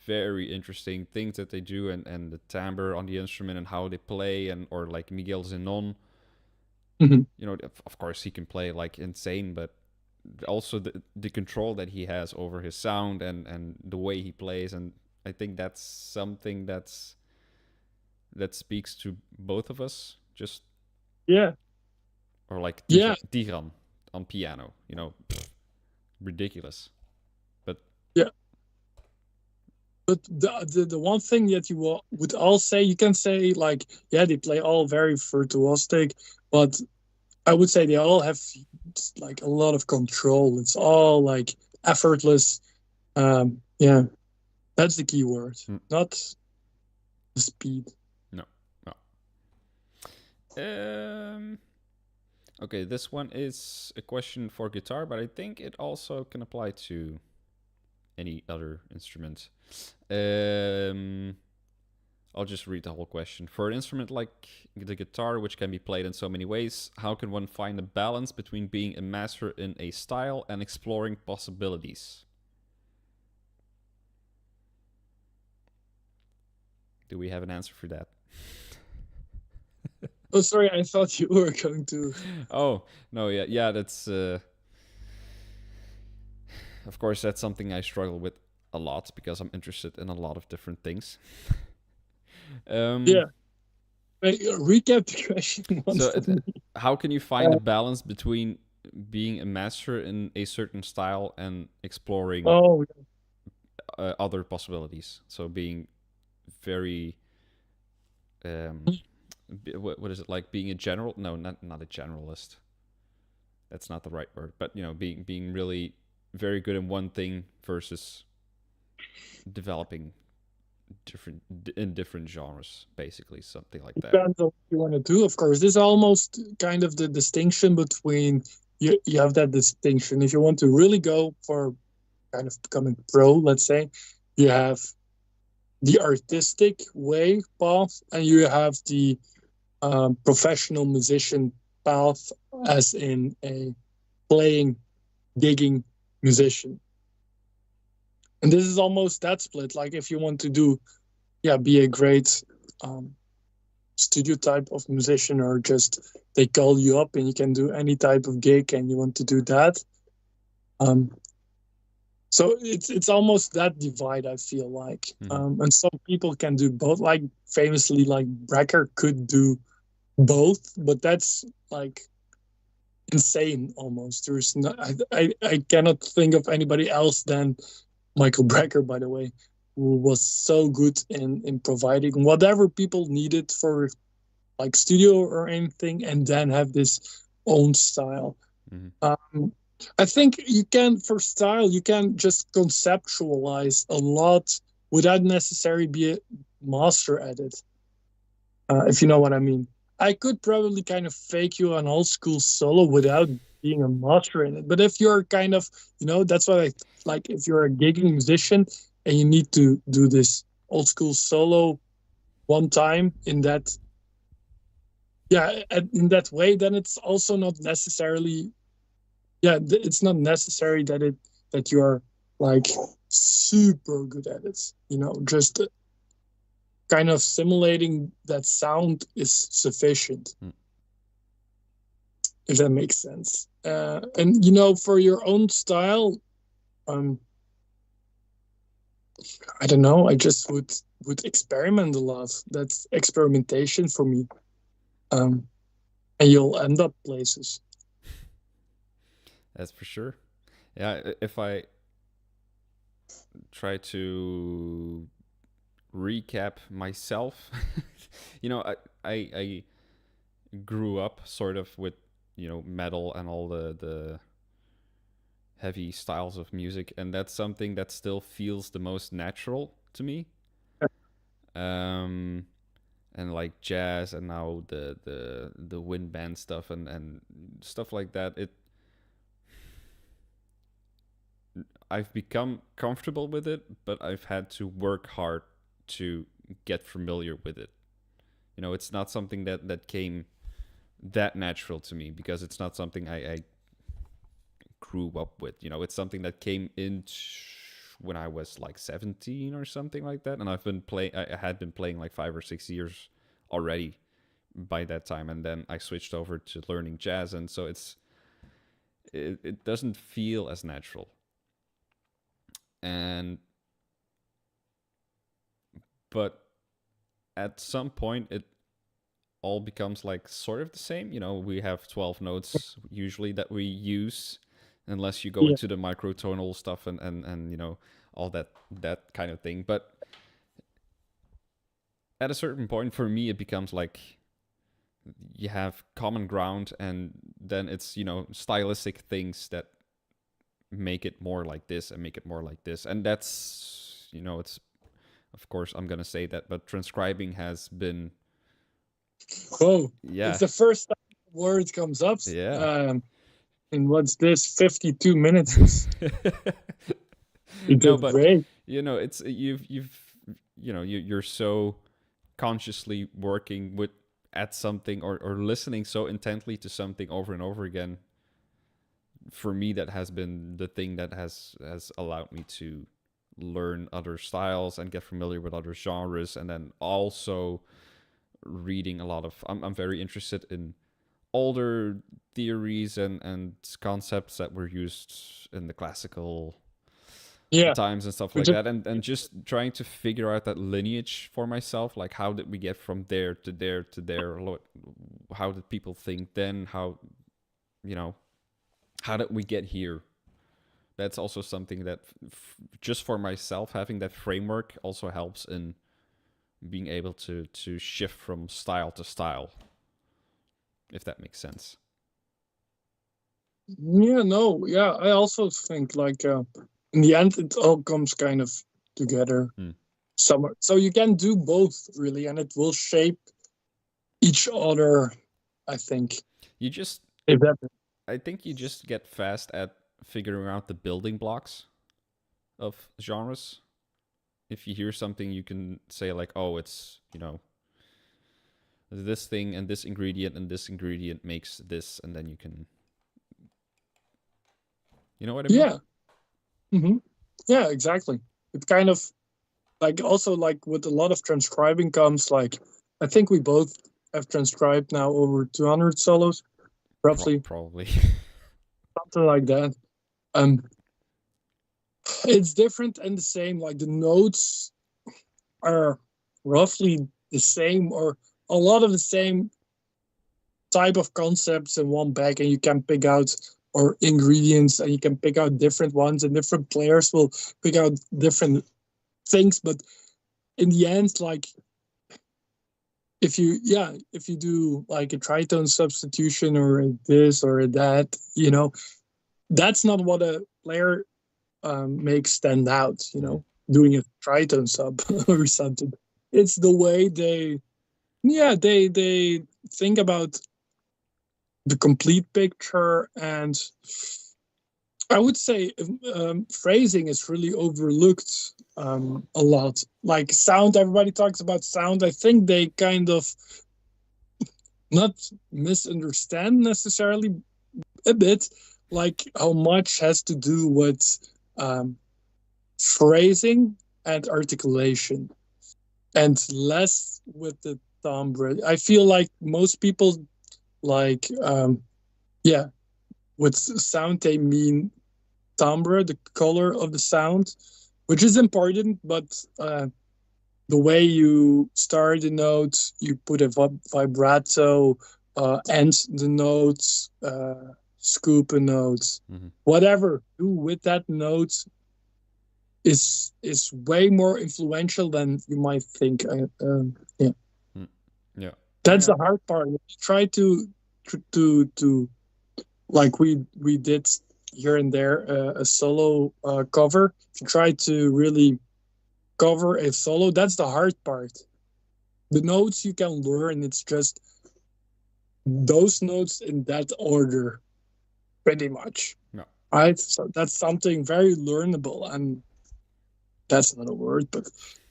very interesting things that they do, and the timbre on the instrument and how they play, and or like Miguel Zenon. hmm Of course he can play like insane, but also the control that he has over his sound and the way he plays, and I think that's something that speaks to both of us. Just yeah, or like yeah, Tigran on piano, ridiculous. But yeah. But the one thing that you would all say, you can say like, yeah, they play all very virtuosic, but I would say they all have like a lot of control. It's all like effortless. Yeah, that's the key word, mm, not the speed. no, no. Um. Okay, this one is a question for guitar, but I think it also can apply to any other instrument. Um, I'll just read the whole question. For an instrument like the guitar, which can be played in so many ways, how can one find a balance between being a master in a style and exploring possibilities? Do we have an answer for that? Oh, sorry, I thought you were going to. Oh, no, yeah, that's of course that's something I struggle with a lot because I'm interested in a lot of different things. um Yeah, recap the question once so for me. how can you find a balance between being a master in a certain style and exploring Oh, other possibilities, so being very um what is it, like being a general, no, not a generalist, that's not the right word, but being really very good in one thing versus developing different in different genres, basically something like that. depends on what you want to do. Of course, this is almost kind of the distinction between you have that distinction. If you want to really go for kind of becoming pro, let's say, you have the artistic way path, and you have the professional musician path, as in a playing, gigging musician. And this is almost that split. Like if you want to do, yeah, be a great studio type of musician, or just they call you up and you can do any type of gig and you want to do that. Um, so it's almost that divide, I feel like. Mm-hmm. And some people can do both. Like famously, like Brecker could do both, but that's like insane almost. There's no, I cannot think of anybody else than Michael Brecker, by the way, who was so good in providing whatever people needed for like studio or anything, and then have this own style. Mm-hmm. I think you can, for style, you can just conceptualize a lot without necessarily be a master at it. If you know what I mean. I could probably kind of fake you an old school solo without being a master in it. But if you're kind of, that's what I like. If you're a gigging musician and you need to do this old school solo one time in that, in that way, then it's also not necessarily, it's not necessary that you're like super good at it. Just kind of simulating that sound is sufficient. If that makes sense. And for your own style, I don't know. I just would experiment a lot. That's experimentation for me. And you'll end up places. That's for sure. Yeah, if I try to recap myself, I grew up sort of with metal and all the heavy styles of music, and that's something that still feels the most natural to me. And like jazz, and now the wind band stuff and stuff like that. I've become comfortable with it, but I've had to work hard to get familiar with it. It's not something that came that natural to me, because it's not something I grew up with. It's something that came in when I was like 17 or something like that, and I had been playing like 5 or 6 years already by that time, and then I switched over to learning jazz, and so it doesn't feel as natural. But at some point it all becomes like sort of the same. We have 12 notes usually that we use, unless you go into the microtonal stuff and all that kind of thing. But at a certain point, for me, it becomes like you have common ground, and then it's stylistic things that make it more like this and make it more like this. And that's it's, of course I'm gonna say that, but transcribing has been, it's the first time the word comes up. And what's this, 52 minutes? No, but great. It's you're so consciously working at something, or listening so intently to something over and over again. For me, that has been the thing that has allowed me to learn other styles and get familiar with other genres, and then also reading a lot of, I'm very interested in older theories and concepts that were used in the classical times and stuff like that, and just trying to figure out that lineage for myself. Like, how did we get from there to there to there? How did people think then? How did we get here? That's also something that just for myself, having that framework also helps in being able to shift from style to style, if that makes sense. I also think like in the end it all comes kind of together somewhere. So you can do both really, and it will shape each other. I think I think you just get fast at figuring out the building blocks of genres. If you hear something, you can say like, oh, it's this thing and this ingredient makes this, and then you can, you know what I mean? Yeah, exactly. It kind of like, also like with a lot of transcribing comes like, I think we both have transcribed now over 200 solos, roughly. Probably. Something like that. It's different and the same. Like the notes are roughly the same, or a lot of the same type of concepts in one bag, and you can pick out, or ingredients, and you can pick out different ones, and different players will pick out different things. But in the end, like if you do like a tritone substitution or this or that, that's not what a player makes stand out, doing a tritone sub or something. It's the way they think about the complete picture. And I would say phrasing is really overlooked a lot. Like sound, everybody talks about sound. I think they kind of not misunderstand necessarily a bit, like how much has to do with um, phrasing and articulation, and less with the timbre. I feel like most people like, yeah, with sound they mean timbre, the color of the sound, which is important, but the way you start the notes, you put a vibrato, end the notes, scoop a note, Mm-hmm. whatever do with that note is way more influential than you might think. Yeah, Mm. Yeah. that's Yeah. the hard part. Try to like we did here and there a solo cover. If you try to really cover a solo, that's the hard part. The notes you can learn, it's just those notes in that order, pretty much. No. Right? So that's something very learnable, and that's not a word, but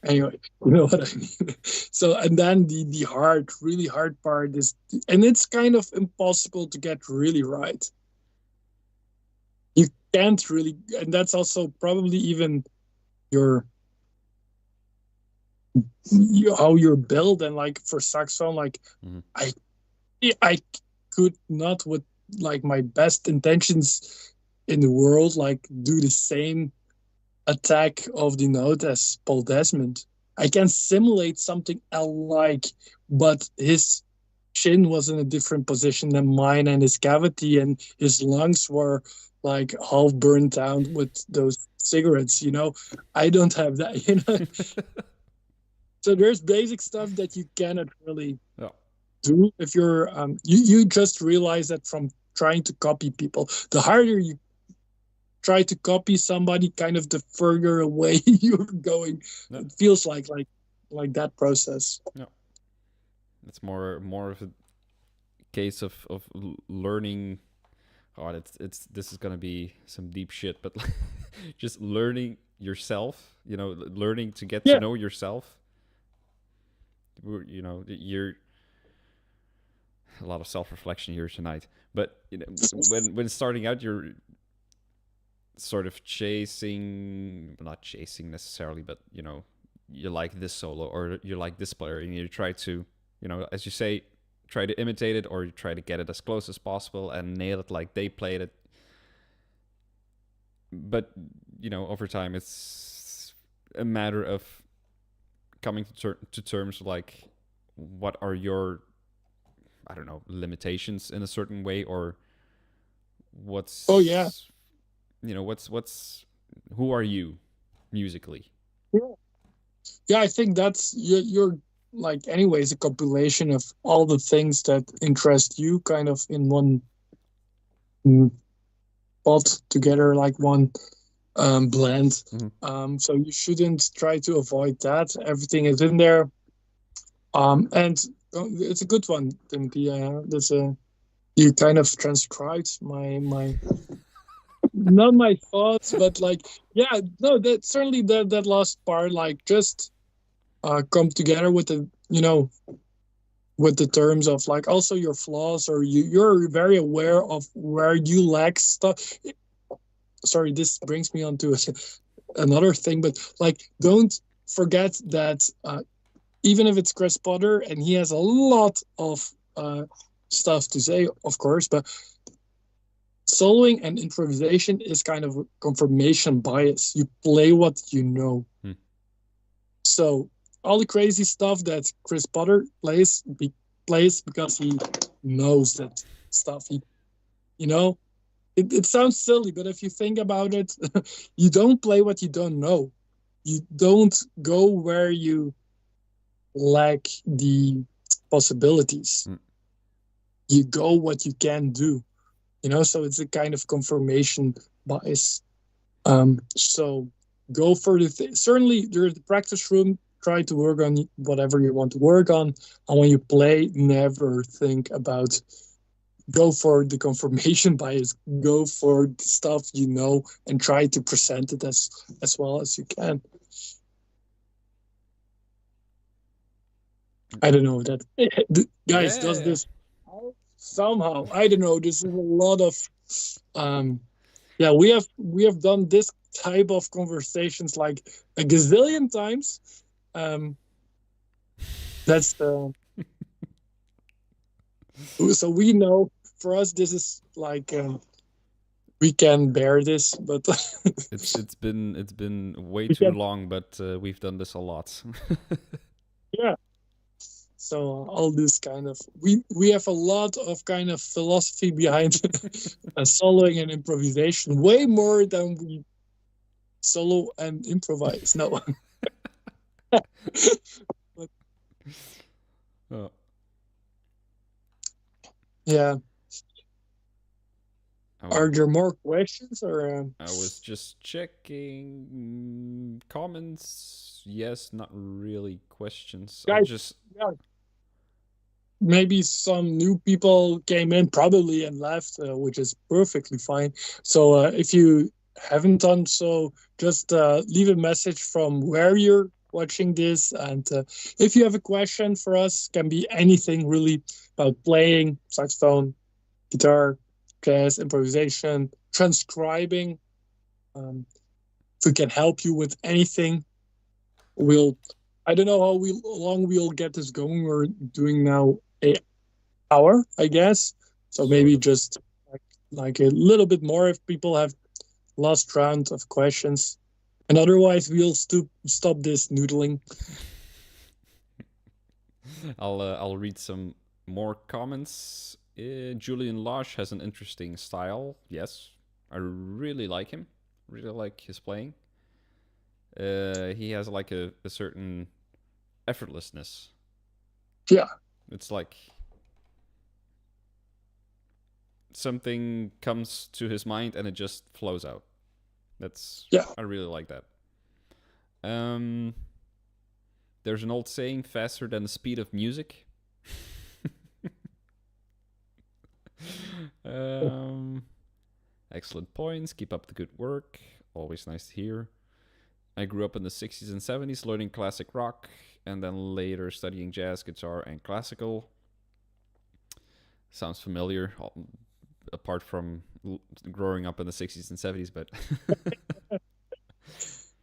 anyway, you know what I mean. So, and then the hard, really hard part is, and it's kind of impossible to get really right. You can't really, and that's also probably even your how you're built. And like for saxophone, like Mm-hmm. I I could not, with like my best intentions in the world, like do the same attack of the note as Paul Desmond. I can simulate something alike, but his chin was in a different position than mine, and his cavity and his lungs were like half burned down with those cigarettes. I don't have that. So there's basic stuff that you cannot really No. do if you're you just realize that from trying to copy people. The harder you try to copy somebody, kind of the further away you're going. No. It feels like that process. No. It's more of a case of learning. Oh, it's this is gonna be some deep shit, but just learning yourself. Learning to get to Yeah. know yourself. You're a lot of self reflection here tonight. But when starting out, you're sort of not chasing necessarily, but you like this solo or you like this player, and you try to, as you say, try to imitate it, or you try to get it as close as possible and nail it like they played it. But over time, it's a matter of coming to terms like, what are your, I don't know, limitations in a certain way, or what's, Oh yeah. what's who are you musically? Yeah. Yeah. I think that's you're like anyways a compilation of all the things that interest you, kind of in one mm, pot together, like one blend. Mm-hmm. So you shouldn't try to avoid that. Everything is in there. And it's a good one, Timothy. That's a You kind of transcribed my not my thoughts, but like, yeah, no, that certainly that last part, like, just come together with the terms of like also your flaws, or you're very aware of where you lack stuff. Sorry, this brings me on to another thing, but like, don't forget that even if it's Chris Potter and he has a lot of stuff to say, of course, but soloing and improvisation is kind of a confirmation bias. You play what you know. Hmm. So all the crazy stuff that Chris Potter plays because he knows that stuff. It sounds silly, but if you think about it, you don't play what you don't know. You don't go where you lack the possibilities. Hmm. You go what you can do. So it's a kind of confirmation bias. So go for certainly there's the practice room. Try to work on whatever you want to work on, and when you play, never think about go for the confirmation bias, go for the stuff you know, and try to present it as well as you can. I don't know that guys Yeah, does yeah, this somehow. I don't know. This is a lot of um yeah, we have done this type of conversations like a gazillion times. Um that's so we know for us this is like we can bear this, but it's been way we too can long, but we've done this a lot. yeah. So all this kind of we have a lot of kind of philosophy behind soloing and improvisation, way more than we solo and improvise. No, but Oh, yeah. I was Are there more questions or? I was just checking comments. Yes, not really questions. I'll Guys, just yeah, maybe some new people came in probably and left, which is perfectly fine. So if you haven't done so, just leave a message from where you're watching this, and if you have a question for us, can be anything really about playing saxophone, guitar, jazz, improvisation, transcribing. If we can help you with anything, we'll. I don't know how long we'll get this going. We're doing now a hour, I guess. So sort maybe of. just like a little bit more if people have last round of questions. And otherwise, we'll stop this noodling. I'll read some more comments. Julian Lodge has an interesting style. Yes, I really like him. Really like his playing. He has like a certain effortlessness. Yeah, It's like something comes to his mind and it just flows out. That's yeah, I really like that. Um, there's an old saying: faster than the speed of music. um, excellent points. Keep up the good work. Always nice to hear. I grew up in the 60s and 70s learning classic rock and then later studying jazz, guitar, and classical. Sounds familiar, apart from growing up in the 60s and 70s, but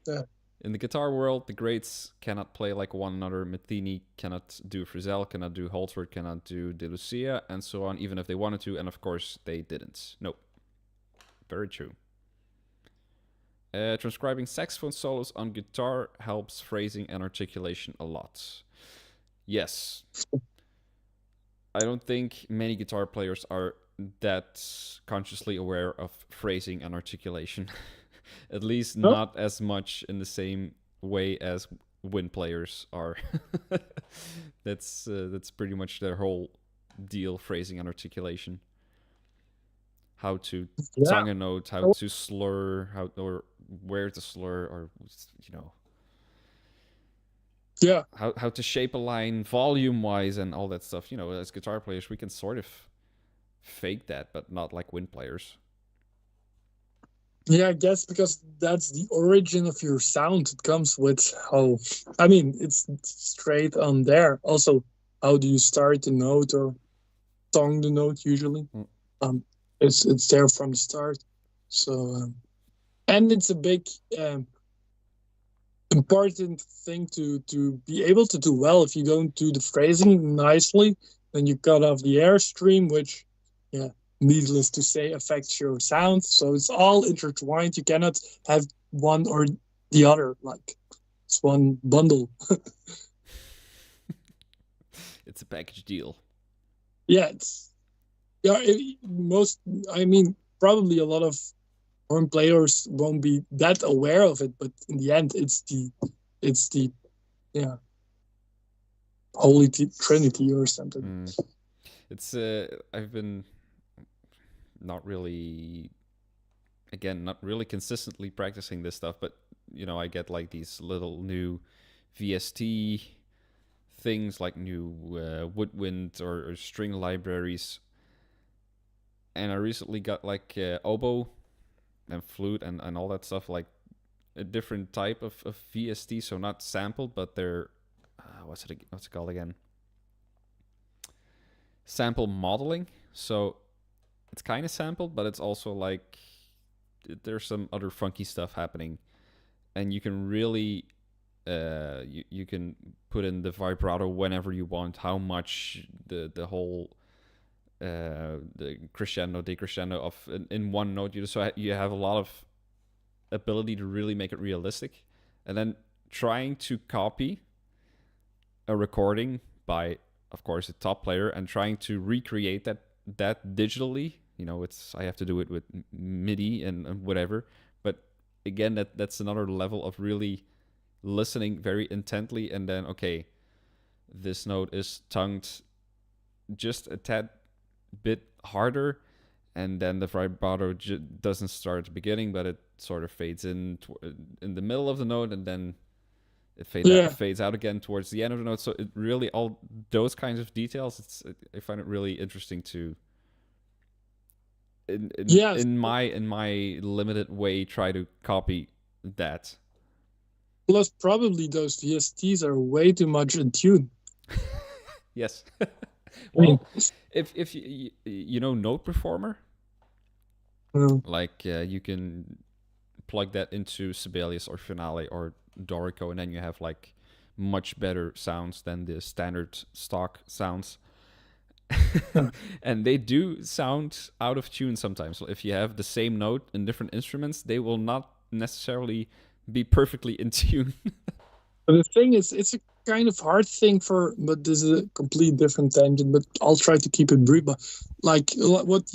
yeah, in the guitar world, the greats cannot play like one another. Matheny cannot do Frizzell, cannot do Holdsworth, cannot do De Lucia, and so on, even if they wanted to, and of course they didn't. Nope. Very true. Transcribing saxophone solos on guitar helps phrasing and articulation a lot. Yes. I don't think many guitar players are that consciously aware of phrasing and articulation. At least no, not as much in the same way as wind players are. That's pretty much their whole deal: phrasing and articulation. How to yeah, tongue a note, how oh, to slur, how or where to slur, or you know yeah, how to shape a line volume wise and all that stuff. As guitar players, we can sort of fake that, but not like wind players. yeah. I guess because that's the origin of your sound. It comes with how. I mean, it's straight on there. Also, how do you start the note or tongue the note usually? Mm. Um, it's there from the start. So and it's a big um, important thing to be able to do well. If you don't do the phrasing nicely, then you cut off the airstream, which, yeah, needless to say, affects your sound. So it's all intertwined. You cannot have one or the other. Like it's one bundle. It's a package deal. Yeah, it's yeah. Most, I mean, probably a lot of horn players won't be that aware of it, but in the end, it's the yeah holy trinity or something. Mm. It's I've been not really again not really consistently practicing this stuff, but I get like these little new VST things, like new woodwind or string libraries, and I recently got like oboe and flute and all that stuff, like a different type of VST, so not sampled, but they're what's it called again? Sample modeling. So it's kind of sampled, but it's also like there's some other funky stuff happening, and you can really you can put in the vibrato whenever you want, how much the whole the crescendo decrescendo of in one note. You have a lot of ability to really make it realistic, and then trying to copy a recording by, of course, a top player and trying to recreate that digitally. It's I have to do it with MIDI and whatever. But again, that's another level of really listening very intently, and then okay, this note is tongued just a tad bit harder, and then the vibrato doesn't start at the beginning, but it sort of fades in the middle of the note, and then it fades out again towards the end of the note. So it really, all those kinds of details, I find it really interesting to in my limited way try to copy that. Plus, probably those VSTs are way too much in tune. Yes. Well, if you know Note Performer, like you can plug that into Sibelius or Finale or Dorico, and then you have like much better sounds than the standard stock sounds. And they do sound out of tune sometimes. So if you have the same note in different instruments, they will not necessarily be perfectly in tune. But the thing is, it's a kind of hard thing but this is a complete different tangent, but I'll try to keep it brief. But like what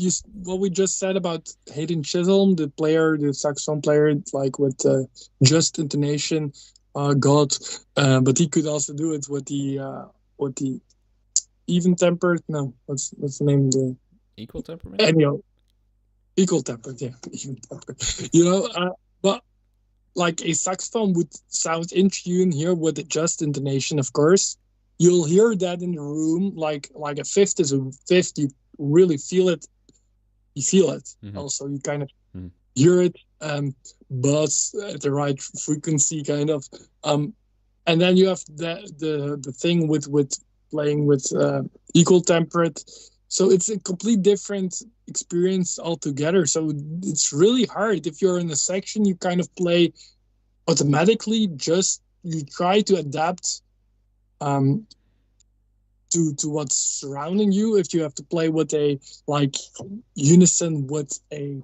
we just said about Hayden Chisholm, the saxophone player, like with just intonation, but he could also do it with the even tempered. No, what's the name of the equal temperament? Equal tempered, yeah, even tempered. But like a saxophone would sound in tune here with the just intonation, of course. You'll hear that in the room, like a fifth is a fifth. You really feel it. You feel it. Mm-hmm. Also, you kind of hear it, buzz at the right frequency, kind of. And then you have the thing with playing with equal temperate. So it's a complete different experience altogether. So it's really hard. If you're in a section, you kind of play automatically. You try to adapt to what's surrounding you. If you have to play with a unison with a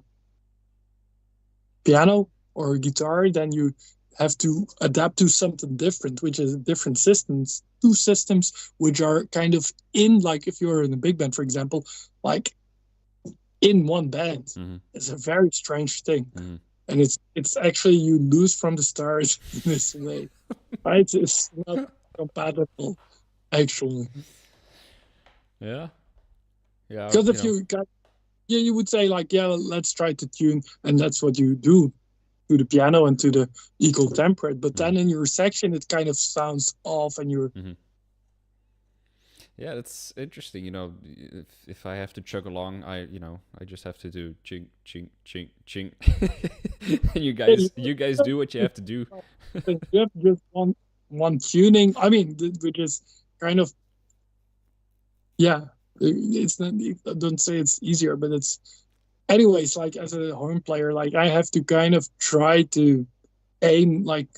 piano or a guitar, then you have to adapt to something different, which is different systems. Two systems which are kind of in, like if you're in a big band, for example, like in one band. Mm-hmm. It's a very strange thing. Mm-hmm. And it's actually you lose from the start in this way. Right? It's not compatible, actually. Yeah. Because if you would say like, yeah, let's try to tune, and that's what you do to the piano and to the equal temperate, but then in your section it kind of sounds off, and you're yeah, that's interesting. If I have to chug along, I just have to do ching ching ching ching and you guys do what you have to do. You have just one tuning, I mean, which is kind of, yeah, it's not, I don't say it's easier, but it's anyways, like as a horn player, like I have to kind of try to aim like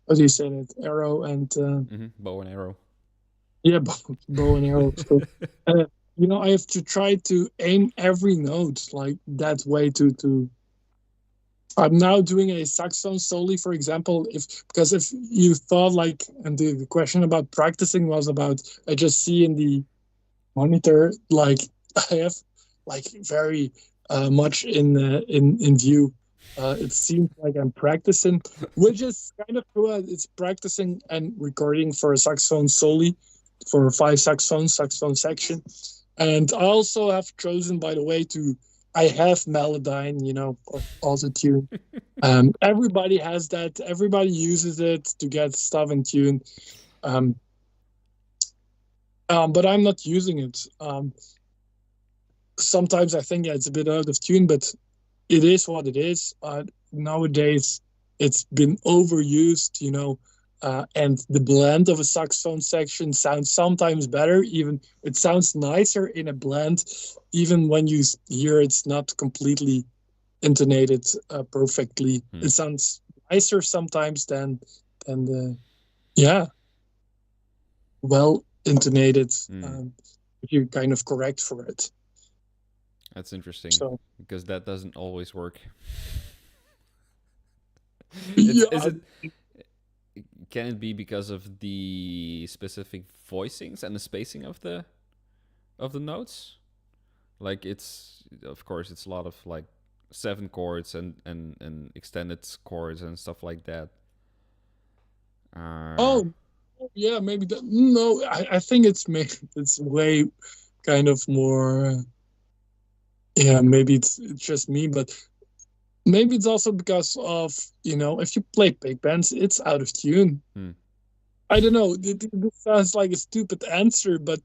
what do you say that? Arrow and bow and arrow. Yeah, bow and arrow. So, I have to try to aim every note like that way to I'm now doing a saxophone solely, for example, because if you thought like, and the question about practicing was about, I just see in the monitor, like I have like very much in view. It seems like I'm practicing, which is kind of cool. It's practicing and recording for a saxophone solely, for 5 saxophone section. And I also have chosen, by the way, I have Melodyne, auto-tune. Everybody has that. Everybody uses it to get stuff in tune. but I'm not using it. Sometimes I think, yeah, it's a bit out of tune, but it is what it is. Nowadays, it's been overused, and the blend of a saxophone section sounds sometimes better. Even it sounds nicer in a blend, even when you hear it's not completely intonated perfectly. Hmm. It sounds nicer sometimes than the, yeah, well intonated. Hmm. If you're kind of correct for it. That's interesting So because that doesn't always work. It's is yeah, it can it be because of the specific voicings and the spacing of the notes? Like it's of course it's a lot of like seven chords and extended chords and stuff like that. Uh, oh yeah, maybe that. No, I think it's way kind of more. Yeah, maybe it's just me, but maybe it's also because of, if you play big bands, it's out of tune. hmm. I don't know. This sounds like a stupid answer, but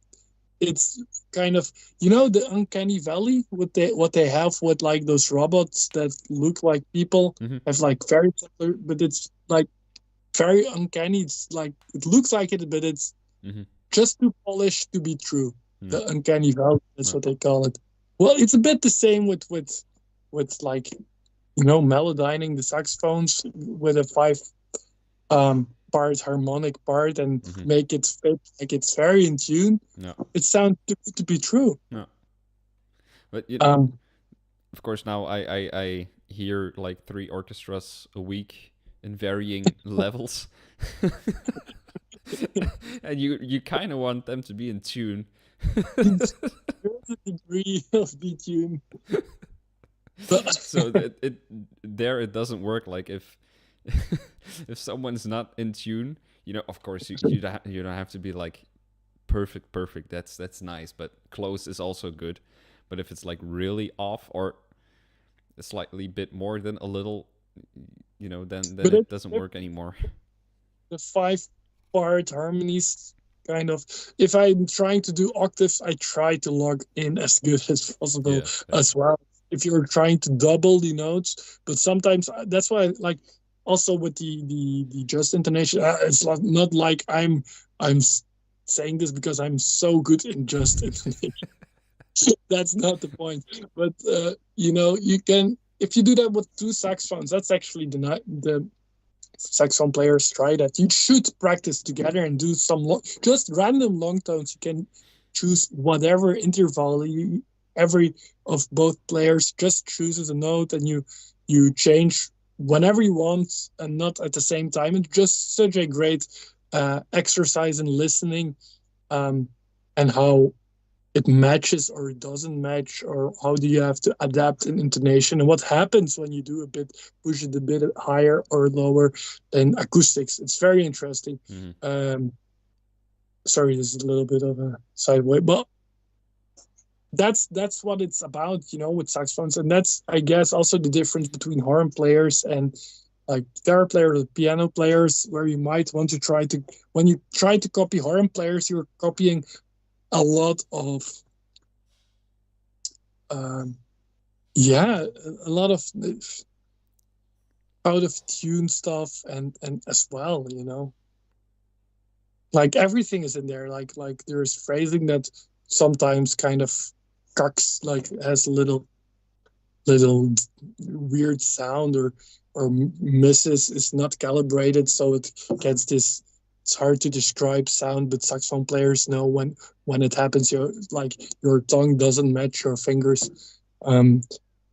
it's kind of, the uncanny valley, what they have with like those robots that look like people, Mm-hmm. have like very similar, but it's like very uncanny. It's like it looks like it, but it's Mm-hmm. just too polished to be true. No. The uncanny valley, that's No. what they call it. Well, it's a bit the same with like, melodining the saxophones with a five part harmonic part and Mm-hmm. make it fit like it's very in tune. No. It sounds too good to be true. No. But you, Um, of course now I hear like three orchestras a week in varying levels. And you kind of want them to be in tune. there's a degree of the tune. But So it doesn't work. Like if if someone's not in tune, of course you don't have to be like perfect. That's nice, but close is also good. But if it's like really off or a slightly bit more than a little, then but it doesn't work anymore. the five-part harmonies kind of, if I'm trying to do octaves, I try to log in as good as possible Yeah, yeah. as well. If you're trying to double the notes, but sometimes that's why, like, also with the just intonation, it's not like I'm saying this because I'm so good in just intonation. That's not the point. But you can, if you do that with two saxophones, that's actually the saxophone players try that. You should practice together and do some just random long tones. You can choose whatever interval every of both players just chooses a note, and you change whenever you want and not at the same time. It's just such a great exercise in listening, and how it matches or it doesn't match, or how do you have to adapt an intonation, and what happens when you do push it a bit higher or lower than acoustics. It's very interesting. Mm-hmm. Sorry, this is a little bit of a sideway, but that's what it's about, with saxophones. And that's, I guess, also the difference between horn players and like guitar players or piano players, where you might want to when you try to copy horn players, you're copying a lot of um, yeah, a lot of out of tune stuff, and as well, like everything is in there. Like there's phrasing that sometimes kind of cucks, like has little weird sound, or misses, is not calibrated, so it gets this. It's hard to describe sound, but saxophone players know when it happens. Your tongue doesn't match your fingers.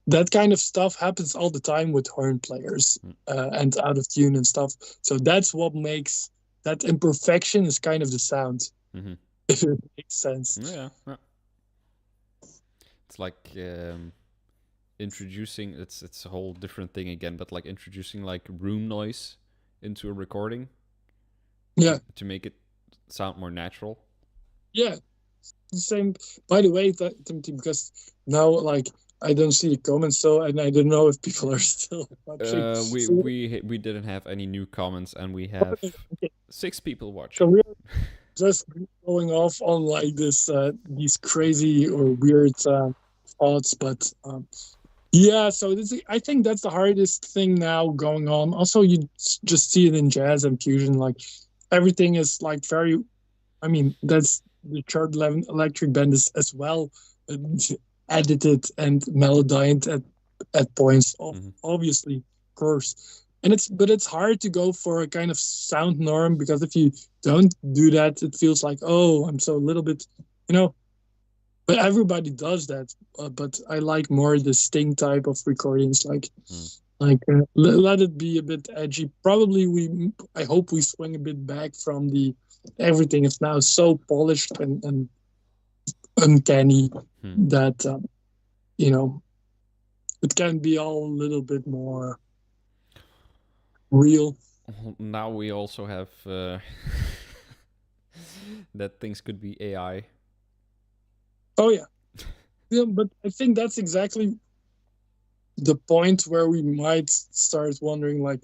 That kind of stuff happens all the time with horn players, and out of tune and stuff. So that's what makes that imperfection is kind of the sound, Mm-hmm. if it makes sense. Yeah, yeah. It's like introducing. It's a whole different thing again, but like introducing like room noise into a recording Yeah, to make it sound more natural. yeah. The same. By the way, Timothy, because now, like, I don't see the comments, so, and I don't know if people are still watching. We didn't have any new comments, and we have Okay, 6 people so watching. we're just going off on like this these crazy or weird thoughts, but yeah. So I think that's the hardest thing now going on. Also, you just see it in jazz and fusion. Like everything is like very. I mean, that's the chart 11 electric band is as well uh, edited and melodized at points. Mm-hmm. Obviously, of course. And it's hard to go for a kind of sound norm because if you don't do that, it feels like, oh, I'm so a little bit, you know. But everybody does that. But I like more the sting type of recordings, Mm. like let it be a bit edgy. Probably I hope we swing a bit back from the everything is now so polished and uncanny Hmm. that you know it can be all a little bit more real. Well, now we also have that things could be AI. Oh yeah, yeah. But I think that's exactly the point where we might start wondering, like,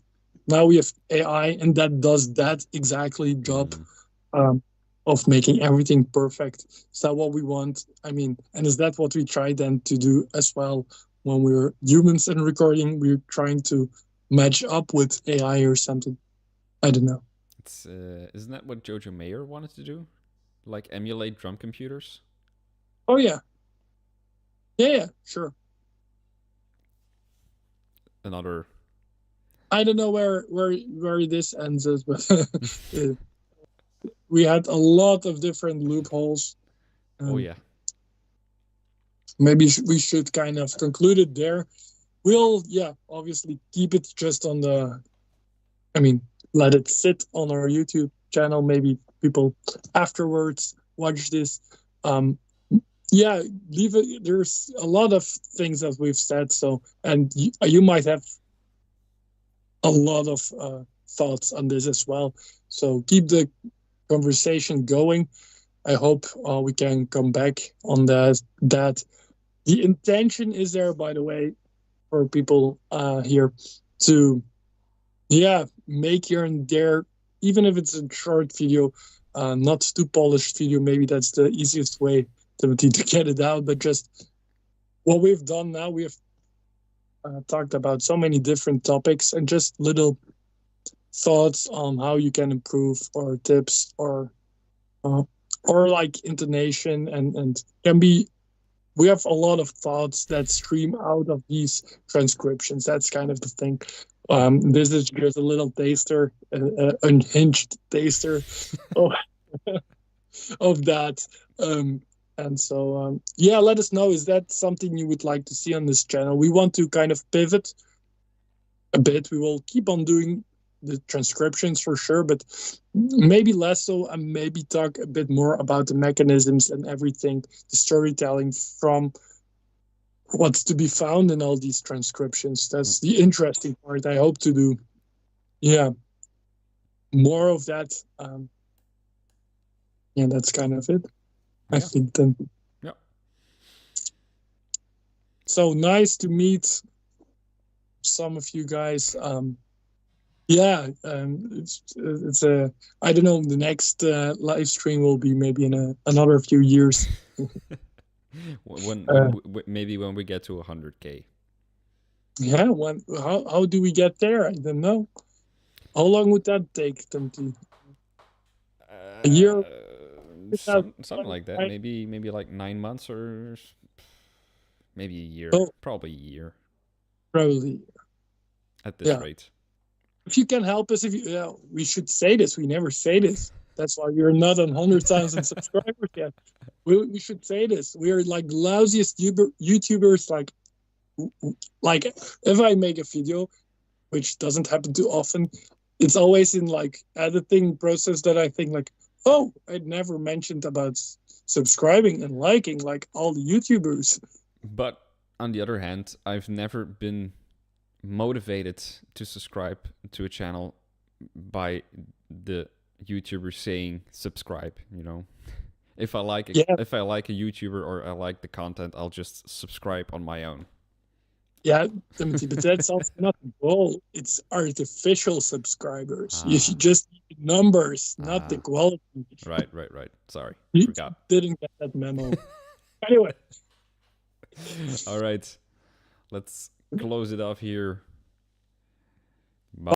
now we have AI and that does that exactly job Mm. um, of making everything perfect. Is that what we want? I mean, and is that what we try then to do as well when we're humans and recording? We're trying to match up with AI or something. I don't know. It's isn't that what Jojo Mayer wanted to do? Like emulate drum computers? Oh yeah, yeah, yeah, sure. Another. I don't know where this ends us, but we had a lot of different loopholes. Oh Um, yeah. maybe we should kind of conclude it there. We'll, yeah, obviously keep it just on the, I mean, let it sit on our YouTube channel. Maybe people afterwards watch this. Um, yeah, leave it. There's a lot of things that we've said. So, and you might have a lot of thoughts on this as well. So keep the conversation going. I hope we can come back on that. The intention is there, by the way, for people here to, yeah, make here and there, even if it's a short video, not too polished video. Maybe that's the easiest way to get it out. But just what we've done now, we have talked about so many different topics and just little thoughts on how you can improve or tips uh, or like intonation and can be. We have a lot of thoughts that stream out of these transcriptions. That's kind of the thing. This is just a little taster, unhinged taster of, of that. And so, yeah, let us know. Is that something you would like to see on this channel? We want to kind of pivot a bit. We will keep on doing the transcriptions for sure, but maybe less so, and maybe talk a bit more about the mechanisms and everything, the storytelling from what's to be found in all these transcriptions. That's the interesting part. I hope to do, yeah, more of that. Yeah, that's kind of it. I Yeah. think then. Yeah. So nice to meet some of you guys. Yeah, it's a. I don't know. The next live stream will be maybe in another few years. Uh, Maybe when we get to 100K. yeah. How do we get there? I don't know. How long would that take them to? A year? Something like that. Right? Maybe like 9 months or maybe a year. Oh, Probably a year probably. at this Yeah. rate. If you can help us, if you, yeah, we should say this. We never say this. That's why we're not on 100,000 subscribers yet. We should say this. We are like the lousiest YouTubers. Like if I make a video, which doesn't happen too often, it's always in like editing process that I think like, oh, I'd never mentioned about subscribing and liking like all the YouTubers. But on the other hand, I've never been motivated to subscribe to a channel by the YouTuber saying subscribe, you know. Yeah, If I like a YouTuber or I like the content, I'll just subscribe on my own. Yeah, Timothy, but that's also not the goal. It's artificial subscribers. You Ah, just need numbers, not the ah, quality. right. Sorry, You forgot. didn't get that memo. Anyway, All right, let's close it off here.